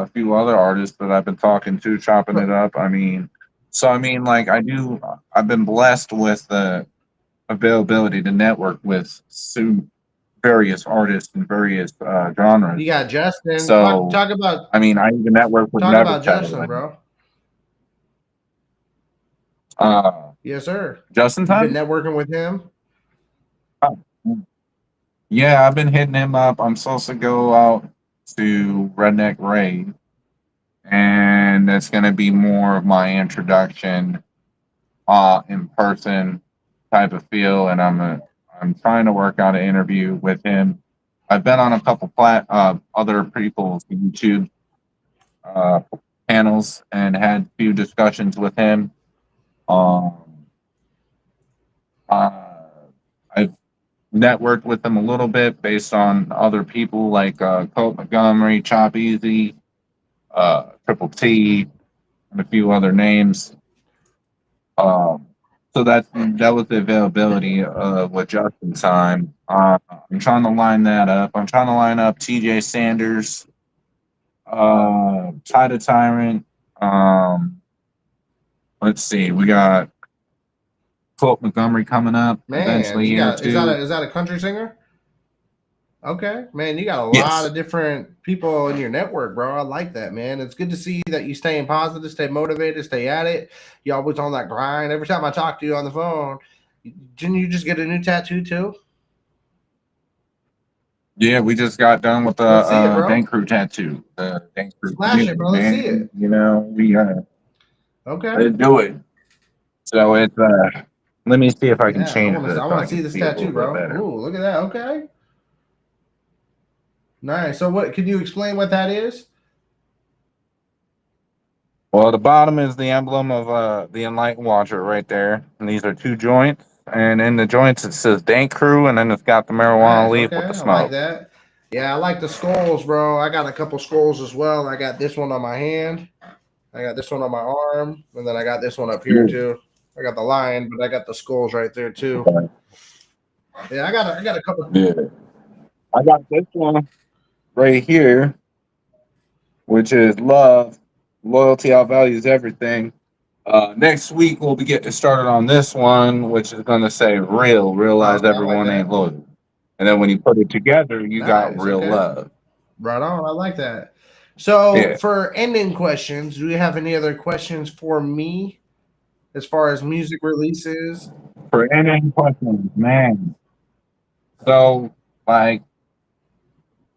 a few other artists that I've been talking to, chopping it up. Like I've been blessed with the availability to network with various artists in various genres. You got Justin. Talk So, talk about I even network with talk about Nevertell Justin, and bro. uh, Yes, sir. Justin You've been Time. networking with him. Yeah, I've been hitting him up. I'm supposed to go out to Redneck Rave, and that's going to be more of my introduction, in person type of feel. And I'm trying to work out an interview with him. I've been on a couple other people's YouTube uh, panels and had a few discussions with him. Um, uh, I've networked with him a little bit based on other people like Colt Montgomery, Chop Easy, Triple T, and a few other names. Um, so that was the availability with Justin time. I'm trying to line that up. I'm trying to line up TJ Sanders, Ty the Tyrant. Let's see. We got Colt Montgomery coming up Man, eventually you here got too. is that a country singer? Okay, man, you got a lot Yes. of different people in your network, bro. I like that, man. It's good to see that you staying positive, stay motivated, stay at it. You always on that grind. Every time I talk to you on the phone, didn't you just get a new tattoo too? Yeah, we just got done with the Let's see it, bro. Dank Crew tattoo. The Dank Crew. Flash it, bro. Let's see it. You know, we Okay. let's do it. So it's let me see if I can Yeah, change this. I so want to see can this a little tattoo, bit bro. better. Ooh, look at that. Okay. Nice. So what can you explain what that is? Well, the bottom is the emblem of the Enlightened Watcher right there. And these are 2 joints. And in the joints it says Dank Crew, and then it's got the marijuana Nice. leaf Okay. with the I like smoke. that. Yeah, I like the skulls, bro. I got a couple skulls as well. I got this one on my hand. I got this one on my arm, and then I got this one up here too. I got the lion, but I got the skulls right there too. Yeah, I got a couple. Yeah. I got this one right here, which is love, loyalty, outvalues everything. Next week we'll be getting started on this one, which is gonna say realize Okay, I everyone like ain't that. loyal. And then when you put it together, you got Nice. real Okay. love. Right on. I like that. So Yeah. for ending questions, do you have any other questions for me as far as music releases? For any questions, man. So like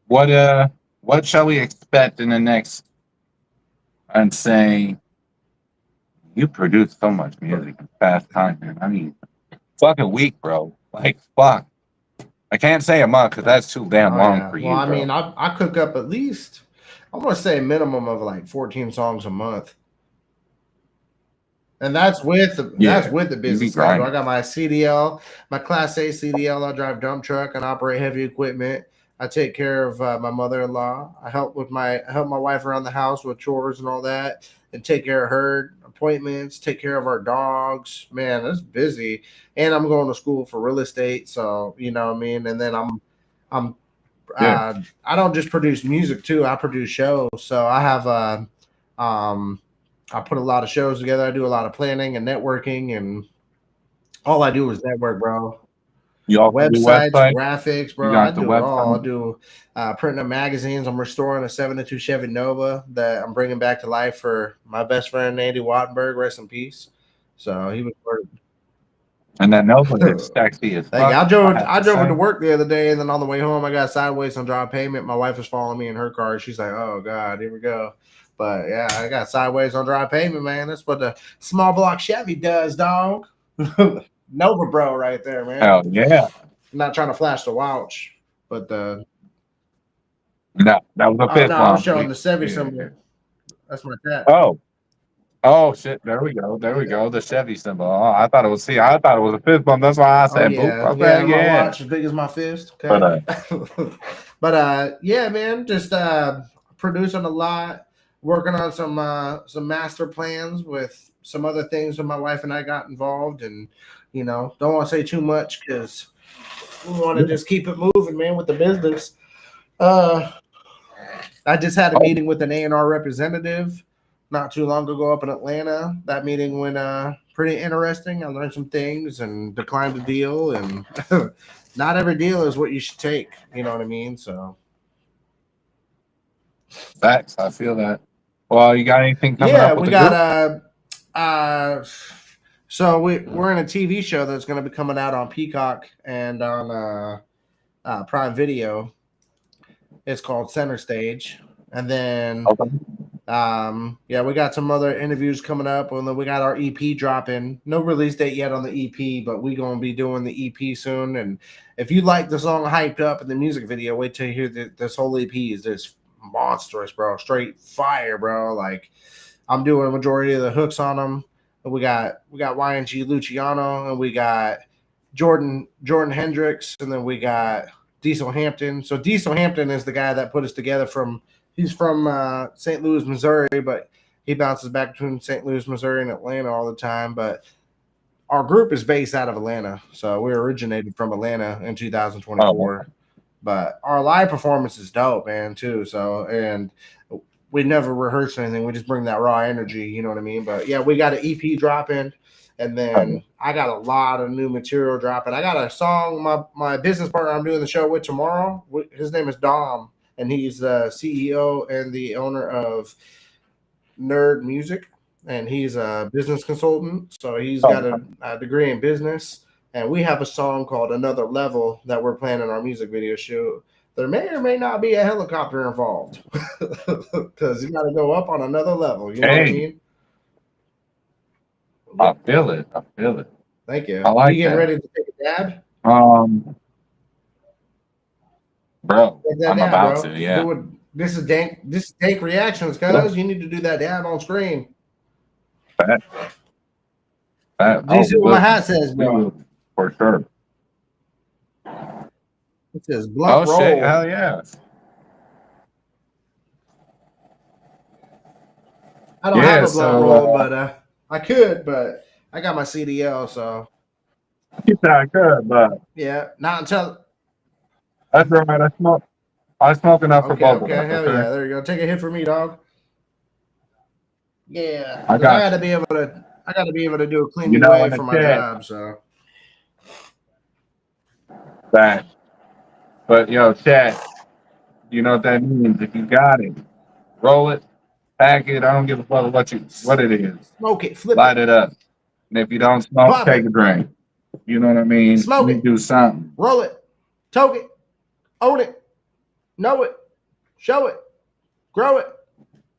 what shall we expect in the next, and say, you produce so much music in fast time, man. I mean, fucking week, bro. Like fuck. I can't say a month because that's too damn Oh long yeah. for Well, you, I bro. mean, I cook up at least I'm gonna say a minimum of like 14 songs a month. And that's with the You be business schedule. I grinding. got my CDL, my Class A CDL. I drive dump truck and operate heavy equipment. I take care of my mother-in-law. I help my wife around the house with chores and all that, and take care of her appointments. Take care of our dogs. Man, it's busy. And I'm going to school for real estate, so you know what I mean. And then I'm Yeah. I don't just produce music too. I produce shows. So I have um I put a lot of shows together. I do a lot of planning and networking, and all I do is network, bro. You also do Websites, websites. graphics, You bro. I got the do it all. I website. do printing of magazines. I'm restoring a 72 Chevy Nova that I'm bringing back to life for my best friend Andy Wattenberg. Rest in peace. So he was. And that Nova is sexy as Like fuck, I have I to drove it to say. work the other day, and then on the way home, I got sideways on drive payment. My wife was following me in her car. She's like, "Oh God, here we go." But yeah, I got sideways on drive payment, man. That's what the small block Chevy does, dog. Nova, bro, right there, man. Hell yeah. I'm not trying to flash the watch, but the No, that was a oh fist no, I was bump. showing the Chevy Yeah. symbol. That's my tat. Oh shit! There we go. There we go. The Chevy symbol. Oh, I thought it was. See, I thought it was a fist bump. That's why I Oh said boop. yeah, Okay, my yeah. watch as big as my fist. But Okay, but yeah, man, just producing a lot, working on some master plans with some other things that my wife and I got involved, and you know, don't want to say too much because we want to just keep it moving, man, with the business. Uh, I just had a meeting with an A&R representative not too long ago up in Atlanta. That meeting went pretty interesting. I learned some things and declined the deal. And not every deal is what you should take. You know what I mean? So facts. I feel that. Well, you got anything coming yeah, up with we the got group? so we're in a TV show that's going to be coming out on Peacock and on Prime Video. It's called Center Stage, and then Okay. yeah, we got some other interviews coming up, and then we got our EP dropping. No release date yet on the EP, but we gonna be doing the EP soon. And if you like the song "Hyped Up" in the music video, wait till you hear this whole EP is just monstrous, bro. Straight fire, bro. Like I'm doing a majority of the hooks on them. We got YNG Luciano, and we got Jordan Hendricks, and then we got Diesel Hampton. So Diesel Hampton is the guy that put us together he's from St. Louis, Missouri, but he bounces back between St. Louis, Missouri, and Atlanta all the time. But our group is based out of Atlanta, so we originated from Atlanta in 2024. But our live performance is dope, man, too. So and we never rehearse anything. We just bring that raw energy. You know what I mean? But yeah, we got an EP dropping, and then I got a lot of new material dropping. I got a song. My business partner I'm doing the show with tomorrow. His name is Dom, and he's the CEO and the owner of Nerd Music, and he's a business consultant. So he's got a degree in business, and we have a song called Another Level that we're playing in our music video shoot. There may or may not be a helicopter involved because you got to go up on another level. You know what I mean? I feel it. I feel it. Thank you. I like you getting that. ready to take a dab? Bro, Take that I'm dab, about bro. to, yeah. Do it. This is dank. This is dank reactions, cuz you need to do that dab on screen. Fat. Do you see what my hat says, we bro? will, for sure. It says blunt roll. Shit, hell yeah. I don't have a blunt roll, but I could, but I got my CDL, so You said I could, but yeah, not until that's right. I smoke enough for both of us. hell yeah, there you go. Take a hit for me, dog. Yeah, I gotta be able to do a clean You know, way in the for my chat. job. So that. But yo, chat, you know what that means. If you got it, roll it, pack it. I don't give a fuck what it is. smoke it, flip Light it, it up. And if you don't smoke, Pop take it. a drink. You know what I mean? Smoke You it. do something. roll it, toke it, own it, know it, show it, grow it,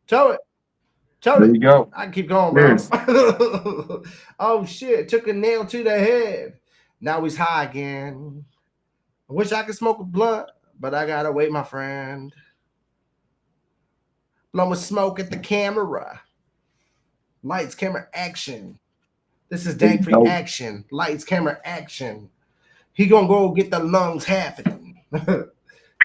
toe it, tote There it. you go. I can keep going, bro. Cheers. Oh shit! Took a nail to the head. Now he's high again. I wish I could smoke a blunt, but I gotta wait, my friend. Blowing smoke at the camera. Lights, camera, action. This is dank free Nope. action. Lights, camera, action. He gonna go get the lungs happening.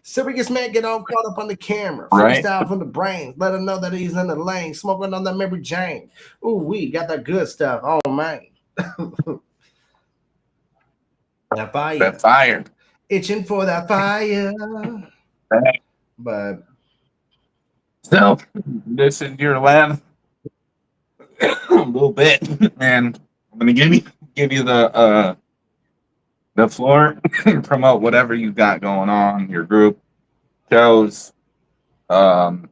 Serious man get all caught up on the camera. Right. Freestyle from the brain. Let him know that he's in the lane. Smoking on that Mary Jane. Ooh, we got that good stuff. Oh man. That fire. That fire. Itching for that fire. But So, this is your lab. A little bit, man. I'm gonna give you the floor. Promote whatever you got going on, your group, shows, EPs,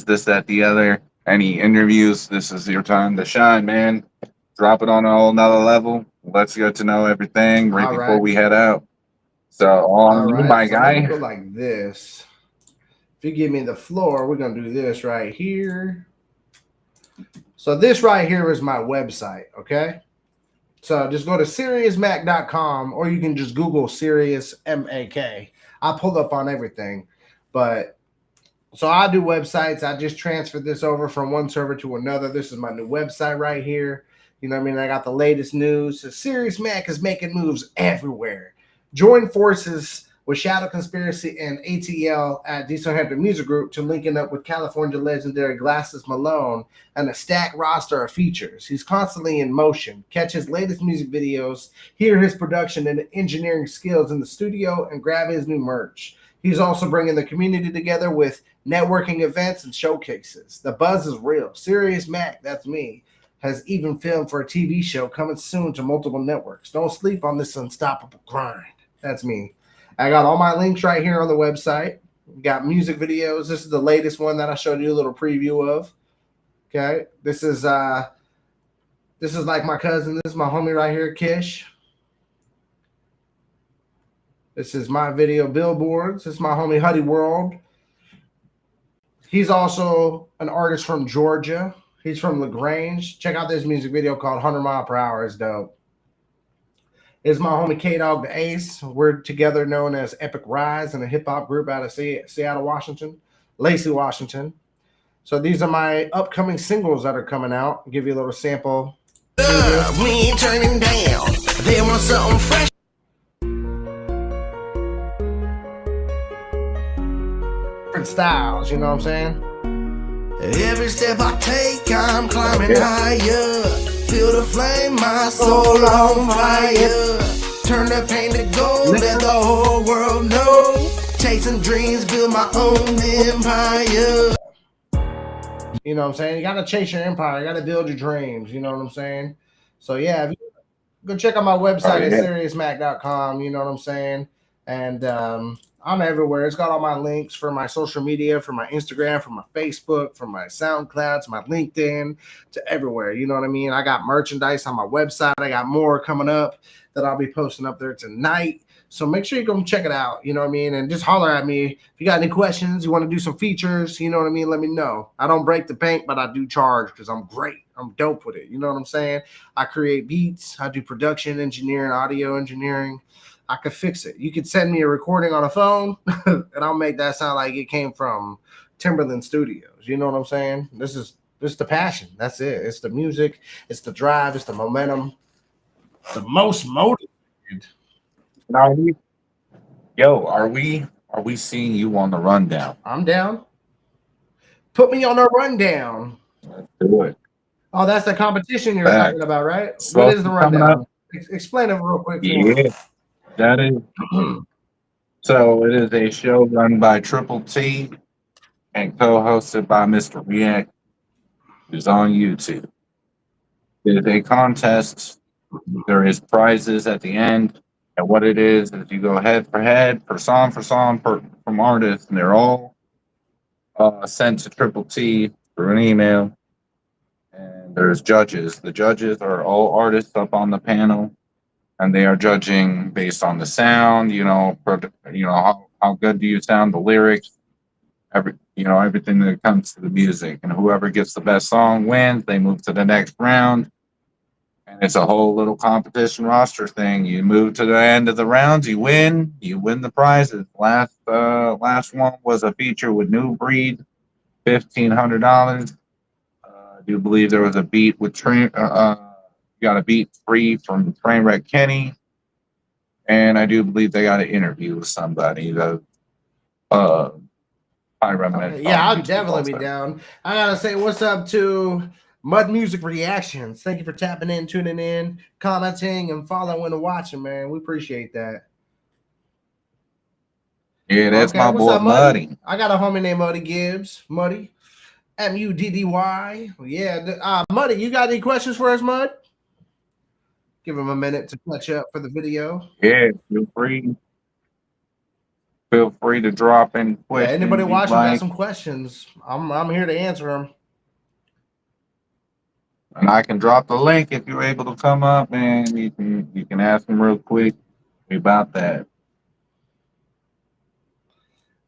this, that, the other. Any interviews? This is your time to shine, man. Drop it on a whole nother level. Let's get to know everything right All before right. we head out. So, all you, right, my so let me guy. go like this. If you give me the floor, we're gonna do this right here. So this right here is my website, okay? So just go to SeriousMac.com, or you can just Google Serious MAK. I pulled up on everything, but so I do websites. I just transferred this over from one server to another. This is my new website right here. You know what I mean? I got the latest news. So Serious Mac is making moves everywhere. Join forces with Shadow Conspiracy and ATL at Diesel Hampton Music Group to linking up with California legendary Glasses Malone and a stacked roster of features. He's constantly in motion. Catch his latest music videos, hear his production and engineering skills in the studio, and grab his new merch. He's also bringing the community together with networking events and showcases. The buzz is real. Serious Mac, that's me, has even filmed for a TV show coming soon to multiple networks. Don't sleep on this unstoppable grind. That's me. I got all my links right here on the website. Got music videos. This is the latest one that I showed you a little preview of. Okay. This is like my cousin. This is my homie right here, Kish. This is my video billboards. This is my homie Huddy World. He's also an artist from Georgia. He's from LaGrange. Check out this music video called 100 Mile Per Hour. It's dope. It's my homie K-Dog the Ace. We're together known as Epic Rise and a hip-hop group out of Seattle, Washington. Lacey, Washington. So these are my upcoming singles that are coming out. I'll give you a little sample. We ain't turning down. They want something fresh. Different styles, you know what I'm saying? Every step I take, I'm climbing higher. Feel the flame, my soul on fire. Turn the pain to gold, let the whole world know. Chasing chasing dreams, build my own empire. You know what I'm saying? You gotta chase your empire. You gotta build your dreams. You know what I'm saying? So yeah, if you go check out my website at yeah. seriousmac.com. You know what I'm saying? And I'm everywhere. It's got all my links for my social media, for my Instagram, for my Facebook, for my SoundCloud, to my LinkedIn, to everywhere. You know what I mean? I got merchandise on my website. I got more coming up that I'll be posting up there tonight. So make sure you go check it out. You know what I mean? And just holler at me. If you got any questions, you want to do some features, you know what I mean? Let me know. I don't break the bank, but I do charge because I'm great. I'm dope with it. You know what I'm saying? I create beats. I do production engineering, audio engineering. I could fix it. You could send me a recording on a phone and I'll make that sound like it came from Timberland Studios. You know what I'm saying? This is the passion. That's it. It's the music. It's the drive. It's the momentum. The most motivated. Now, are we seeing you on the rundown? I'm down. Put me on a rundown. Let's do it. Oh, that's the competition you're Back. talking about, right? So What is the coming rundown? up- Explain it real quick. Yeah, that is. So it is a show run by Triple T and co-hosted by Mr. React, who's on YouTube. It is a contest. There is prizes at the end, and what it is you go head for head, for song from artists, and they're all sent to Triple T through an email. And there's judges. The judges are all artists up on the panel, and they are judging based on the sound. How good do you sound, the lyrics, everything that comes to the music. And whoever gets the best song wins. They move to the next round. And it's a whole little competition roster thing. You move to the end of the rounds, you win the prizes. Last one was a feature with New Breed, $1,500. I do believe there was a beat with got a beat free from Trainwreck Kenny, and I do believe they got an interview with somebody. Yeah, I'll definitely be down. I gotta say what's up to Mud Music Reactions. Thank you for tapping in, tuning in, commenting, and following and watching, man. We appreciate that. Yeah, that's my what's boy up, Muddy. I got a homie named Muddy Gibbs. Muddy, Muddy. Yeah, Muddy, you got any questions for us, Mud? Give him a minute to catch up for the video. Yeah, feel free to drop in questions. Yeah, anybody watching like. got some questions? I'm here to answer them. And I can drop the link if you're able to come up, and you can ask them real quick about that.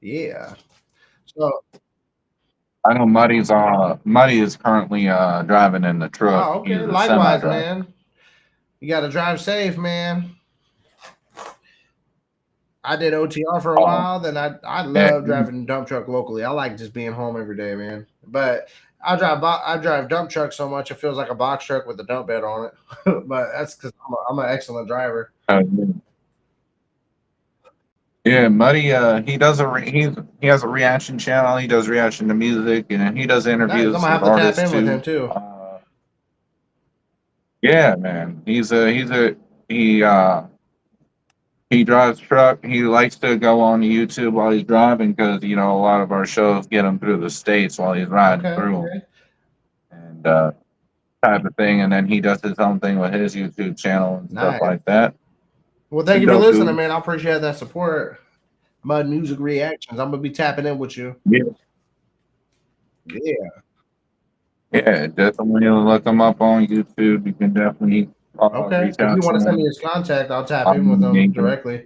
Yeah. So I know Muddy is currently driving in the truck. oh, okay. He's a Likewise, semi-driver. man. You got to drive safe, man. I did OTR for a while. Then I love driving dump truck locally. I like just being home every day, man. But I drive dump truck so much it feels like a box truck with a dump bed on it. But that's because I'm an excellent driver. Yeah, Muddy. He has a reaction channel. He does reaction to music, and he does interviews. Nice. I'm gonna have to tap in with him too. Yeah, man. He drives truck. He likes to go on YouTube while he's driving because a lot of our shows get him through the states while he's riding through, and type of thing. And then he does his own thing with his YouTube channel and stuff like that. Well, thank you for listening, man. I appreciate that support. Mud Music Reactions. I'm gonna be tapping in with you. Yeah, definitely look him up on YouTube. You can definitely if you want to send me his contact, I'll tap in with him directly.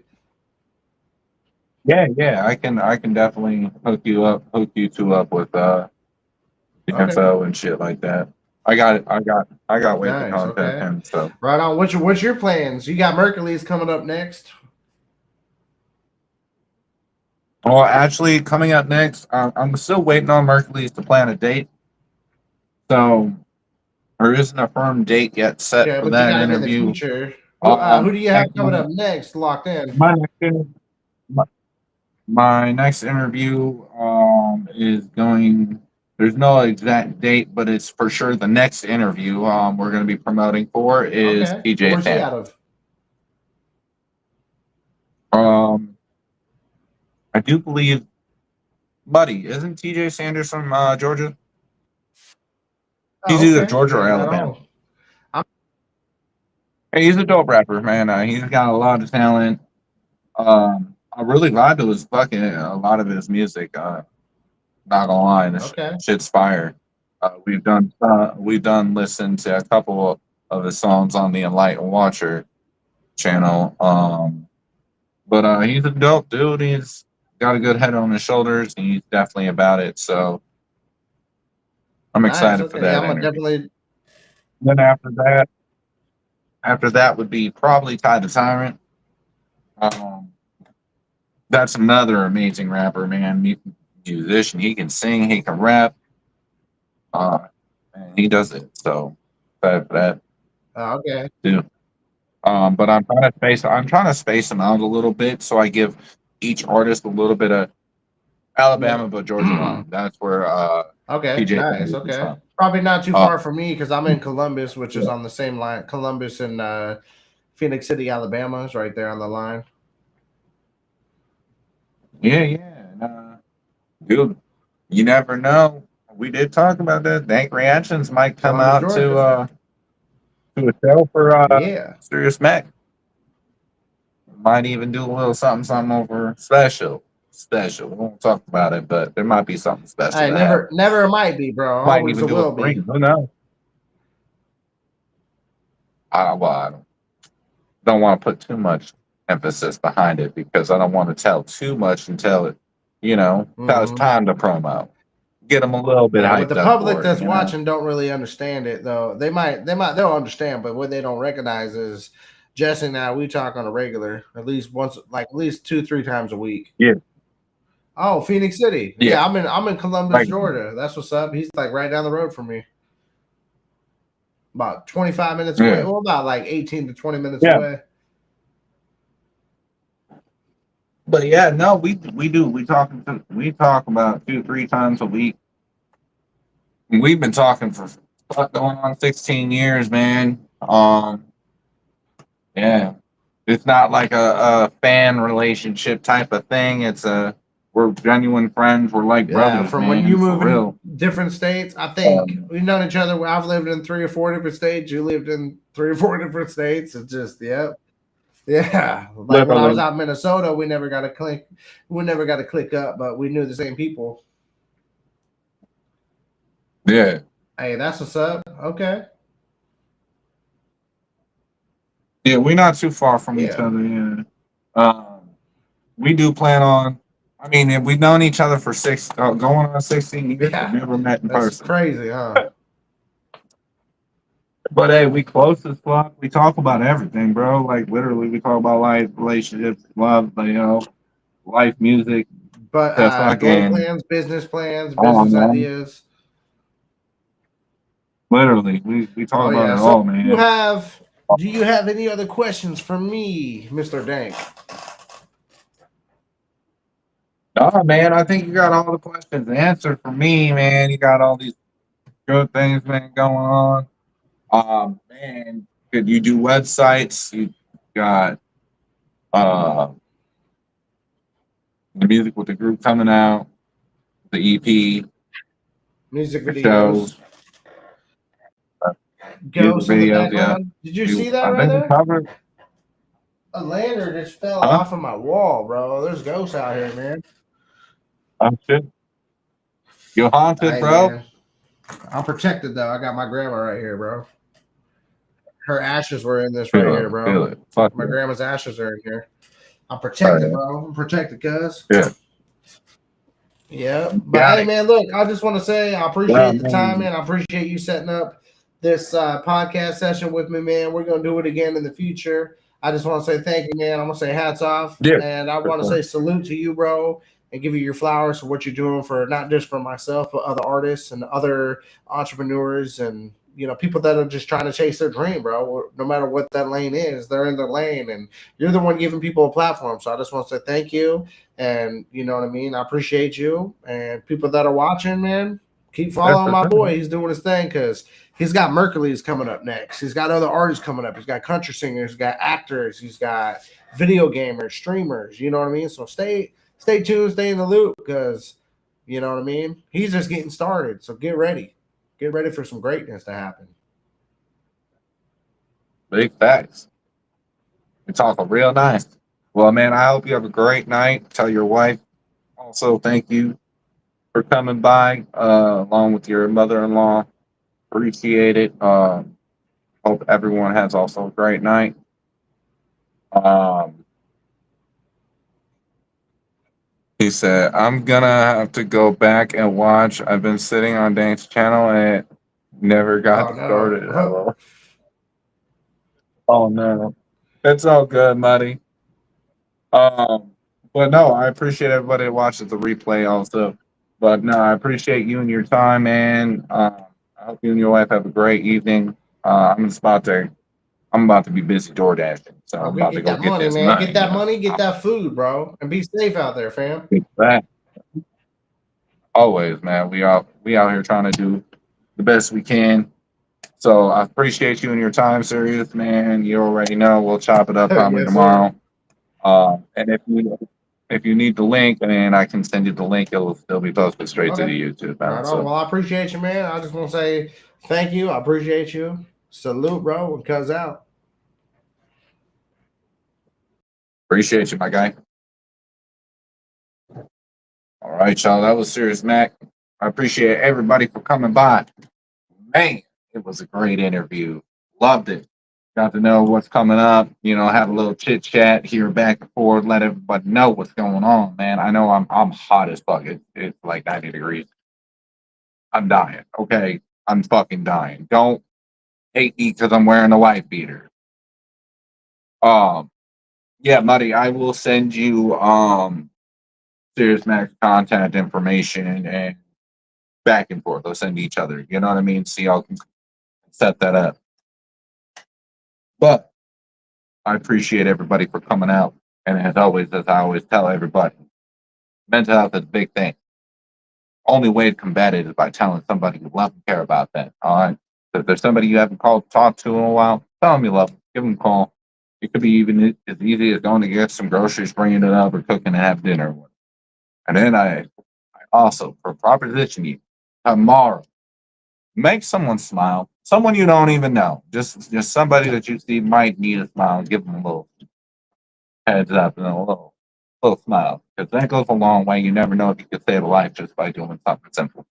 Yeah, I can definitely hook you two up with the info and shit like that. I got ways to contact him. So right on. What's your plans? You got Mercules coming up next. Well, actually, coming up next, I'm still waiting on Mercules to plan a date. So there isn't a firm date yet set for that interview. Who do you have coming up next? Locked in. My next interview is going. There's no exact date, but it's for sure the next interview we're going to be promoting for is TJ. Where's he out of? I do believe, buddy, isn't TJ Sanders from Georgia? He's Oh, either okay. Georgia or Right Alabama. on. Hey, he's a dope rapper, man. He's got a lot of talent. I really vibe to his fucking a lot of his music. Not gonna lie, this Okay. shit's fire. We've done listened to a couple of his songs on the Enlightened Watcher channel. But he's a dope dude. He's got a good head on his shoulders, and he's definitely about it. So I'm Nice. excited for Okay. Yeah, that I'm gonna interview. definitely. Then after that would be probably Ty the Tyrant. Um, that's another amazing rapper, man. Musician. He can sing. He can rap. And he does it. So excited for that Okay. too. But I'm trying to space them out a little bit, so I give each artist a little bit of Alabama but Georgia line. That's where Okay. TJ Nice. Sanders is Okay. from. Probably not too far from me because I'm in Columbus, which is on the same line. Columbus and Phoenix City, Alabama is right there on the line. Yeah. And, dude, you never know. We did talk about that. Dank Reactions might come Columbus, out Georgia. to a show for Yeah. Serious Mac. Might even do a little something over special. We won't talk about it, but there might be something special. Hey, never might be, bro. Might Always even it do will a be. ring. Who knows? I don't want to put too much emphasis behind it because I don't want to tell too much until it, till it's time to promo. Get them a little bit Yeah, hyped but the up public for that's it, watching don't really understand it though. They'll understand, but what they don't recognize is Jesse and I, we talk on a regular, at least 2-3 times a week. Yeah. Oh, Phoenix City. Yeah. Yeah, I'm in Columbus, Like- Georgia. That's what's up. He's like right down the road from me. About 25 minutes Yeah. away. Well, about like 18 to 20 minutes Yeah. away. But yeah, no, we do. We talk about 2-3 times a week. We've been talking for going on 16 years, man. Yeah, it's not like a fan relationship type of thing. We're genuine friends. We're like brothers, from man, when you for move real. in different states, I think we've known each other. I've lived in 3 or 4 different states. You lived in 3 or 4 different states. It's just, yeah. Like when I was out in Minnesota, we never got to click up, but we knew the same people. Yeah. Hey, that's what's up. Okay. Yeah, we're not too far from each Yeah. other. Yeah. We do plan on. I mean, we've known each other for going on 16 years. Yeah. We've never met in That's person. crazy, huh? But hey, we close as fuck. We talk about everything, bro. Like literally, we talk about life, relationships, love, life, music. But The goal fucking- plans, business plans, Oh, business man. ideas. Literally, we talk about it So all, man. do you have any other questions for me, Mr. Dank? No, man, I think you got all the questions answered for me, man. You got all these good things, man, going on. Man, could you do websites? You got the music with the group coming out, the EP, Music the videos. shows. Ghosts in the videos, background. Did you see that I right think we there? covered. A lantern just fell Huh? off of my wall, bro. There's ghosts out here, man. Oh shit. You're haunted, Hey, bro. man. I'm protected though. I got my grandma right here, bro. Her ashes were in this right here, bro. Feel it. Fuck My yeah. grandma's ashes are in here. I'm protected, Oh, yeah. bro. I'm protected, cuz. Yeah. Yeah. But Got hey, it. man, look, I just want to say I appreciate Yeah, the man. time, man. I appreciate you setting up this podcast session with me, man. We're going to do it again in the future. I just want to say thank you, man. I'm going to say hats off. Yeah, And I want to sure. say salute to you, bro, and give you your flowers for what you're doing for not just for myself, but other artists and other entrepreneurs and, people that are just trying to chase their dream, bro. No matter what that lane is, they're in their lane and you're the one giving people a platform. So I just want to say thank you. And you know what I mean? I appreciate you. And people that are watching, man, keep following my boy. He's doing his thing because he's got Mercury's coming up next. He's got other artists coming up. He's got country singers, he's got actors, he's got video gamers, streamers. You know what I mean? So stay stay tuned, stay in the loop, because you know what I mean. He's just getting started, so get ready for some greatness to happen. Big facts. You're talking real nice. Well, man, I hope you have a great night. Tell your wife also thank you for coming by, along with your mother-in-law. Appreciate it. Hope everyone has also a great night. Um, he said, I'm gonna have to go back and watch. I've been sitting on Dane's channel and it never got Oh started. no. Hello. Oh no. It's all good, buddy. Um, but no, I appreciate everybody that watches the replay also. But no, I appreciate you and your time, man. I hope you and your wife have a great evening. I'm about to be busy door dashing, so I'm Okay, about to get go that get money, this man. Get money. that money, get that food, bro. And be safe out there, fam. Get that. Always, man. We out here trying to do the best we can. So I appreciate you and your time, Sirius, man. You already know we'll chop it up probably Yes, tomorrow. And if you need the link, then I can send you the link. It'll still be posted straight to Okay. the YouTube. Right on. So Well, I appreciate you, man. I just want to say thank you. I appreciate you. Salute, bro, and cuz out. appreciate you, my guy. All right, y'all. That was Sirius Mac. I appreciate everybody for coming by. Man, it was a great interview. Loved it. Got to know what's coming up. You know, have a little chit chat here, back and forth. Let everybody know what's going on, man. I know I'm hot as fuck. It's like 90 degrees. I'm dying. Okay, I'm fucking dying. Don't hate me because I'm wearing a wife beater. Yeah, Muddy, I will send you Sirius Max contact information and back and forth. They'll send each other. You know what I mean? See how I can set that up. But I appreciate everybody for coming out. And as I always tell everybody, mental health is a big thing. Only way to combat it is by telling somebody you love and care about that. All right. So if there's somebody you haven't called, talked to in a while, tell them you love them. Give them a call. It could be even as easy as going to get some groceries, bringing it up, or cooking and have dinner. And then I also for proposition you tomorrow, make someone smile. Someone you don't even know. Just somebody that you see might need a smile. Give them a little heads up and a little smile. Because that goes a long way. You never know if you could save a life just by doing something simple.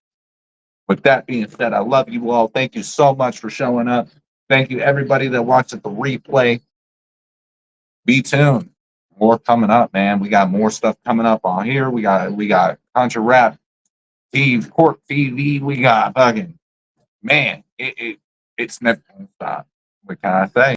With that being said, I love you all. Thank you so much for showing up. Thank you everybody that watched the replay. Be tuned. More coming up, man. We got more stuff coming up on here. We got Contra Rap, Steve, Court TV. We got fucking man. It's never gonna stop. What can I say?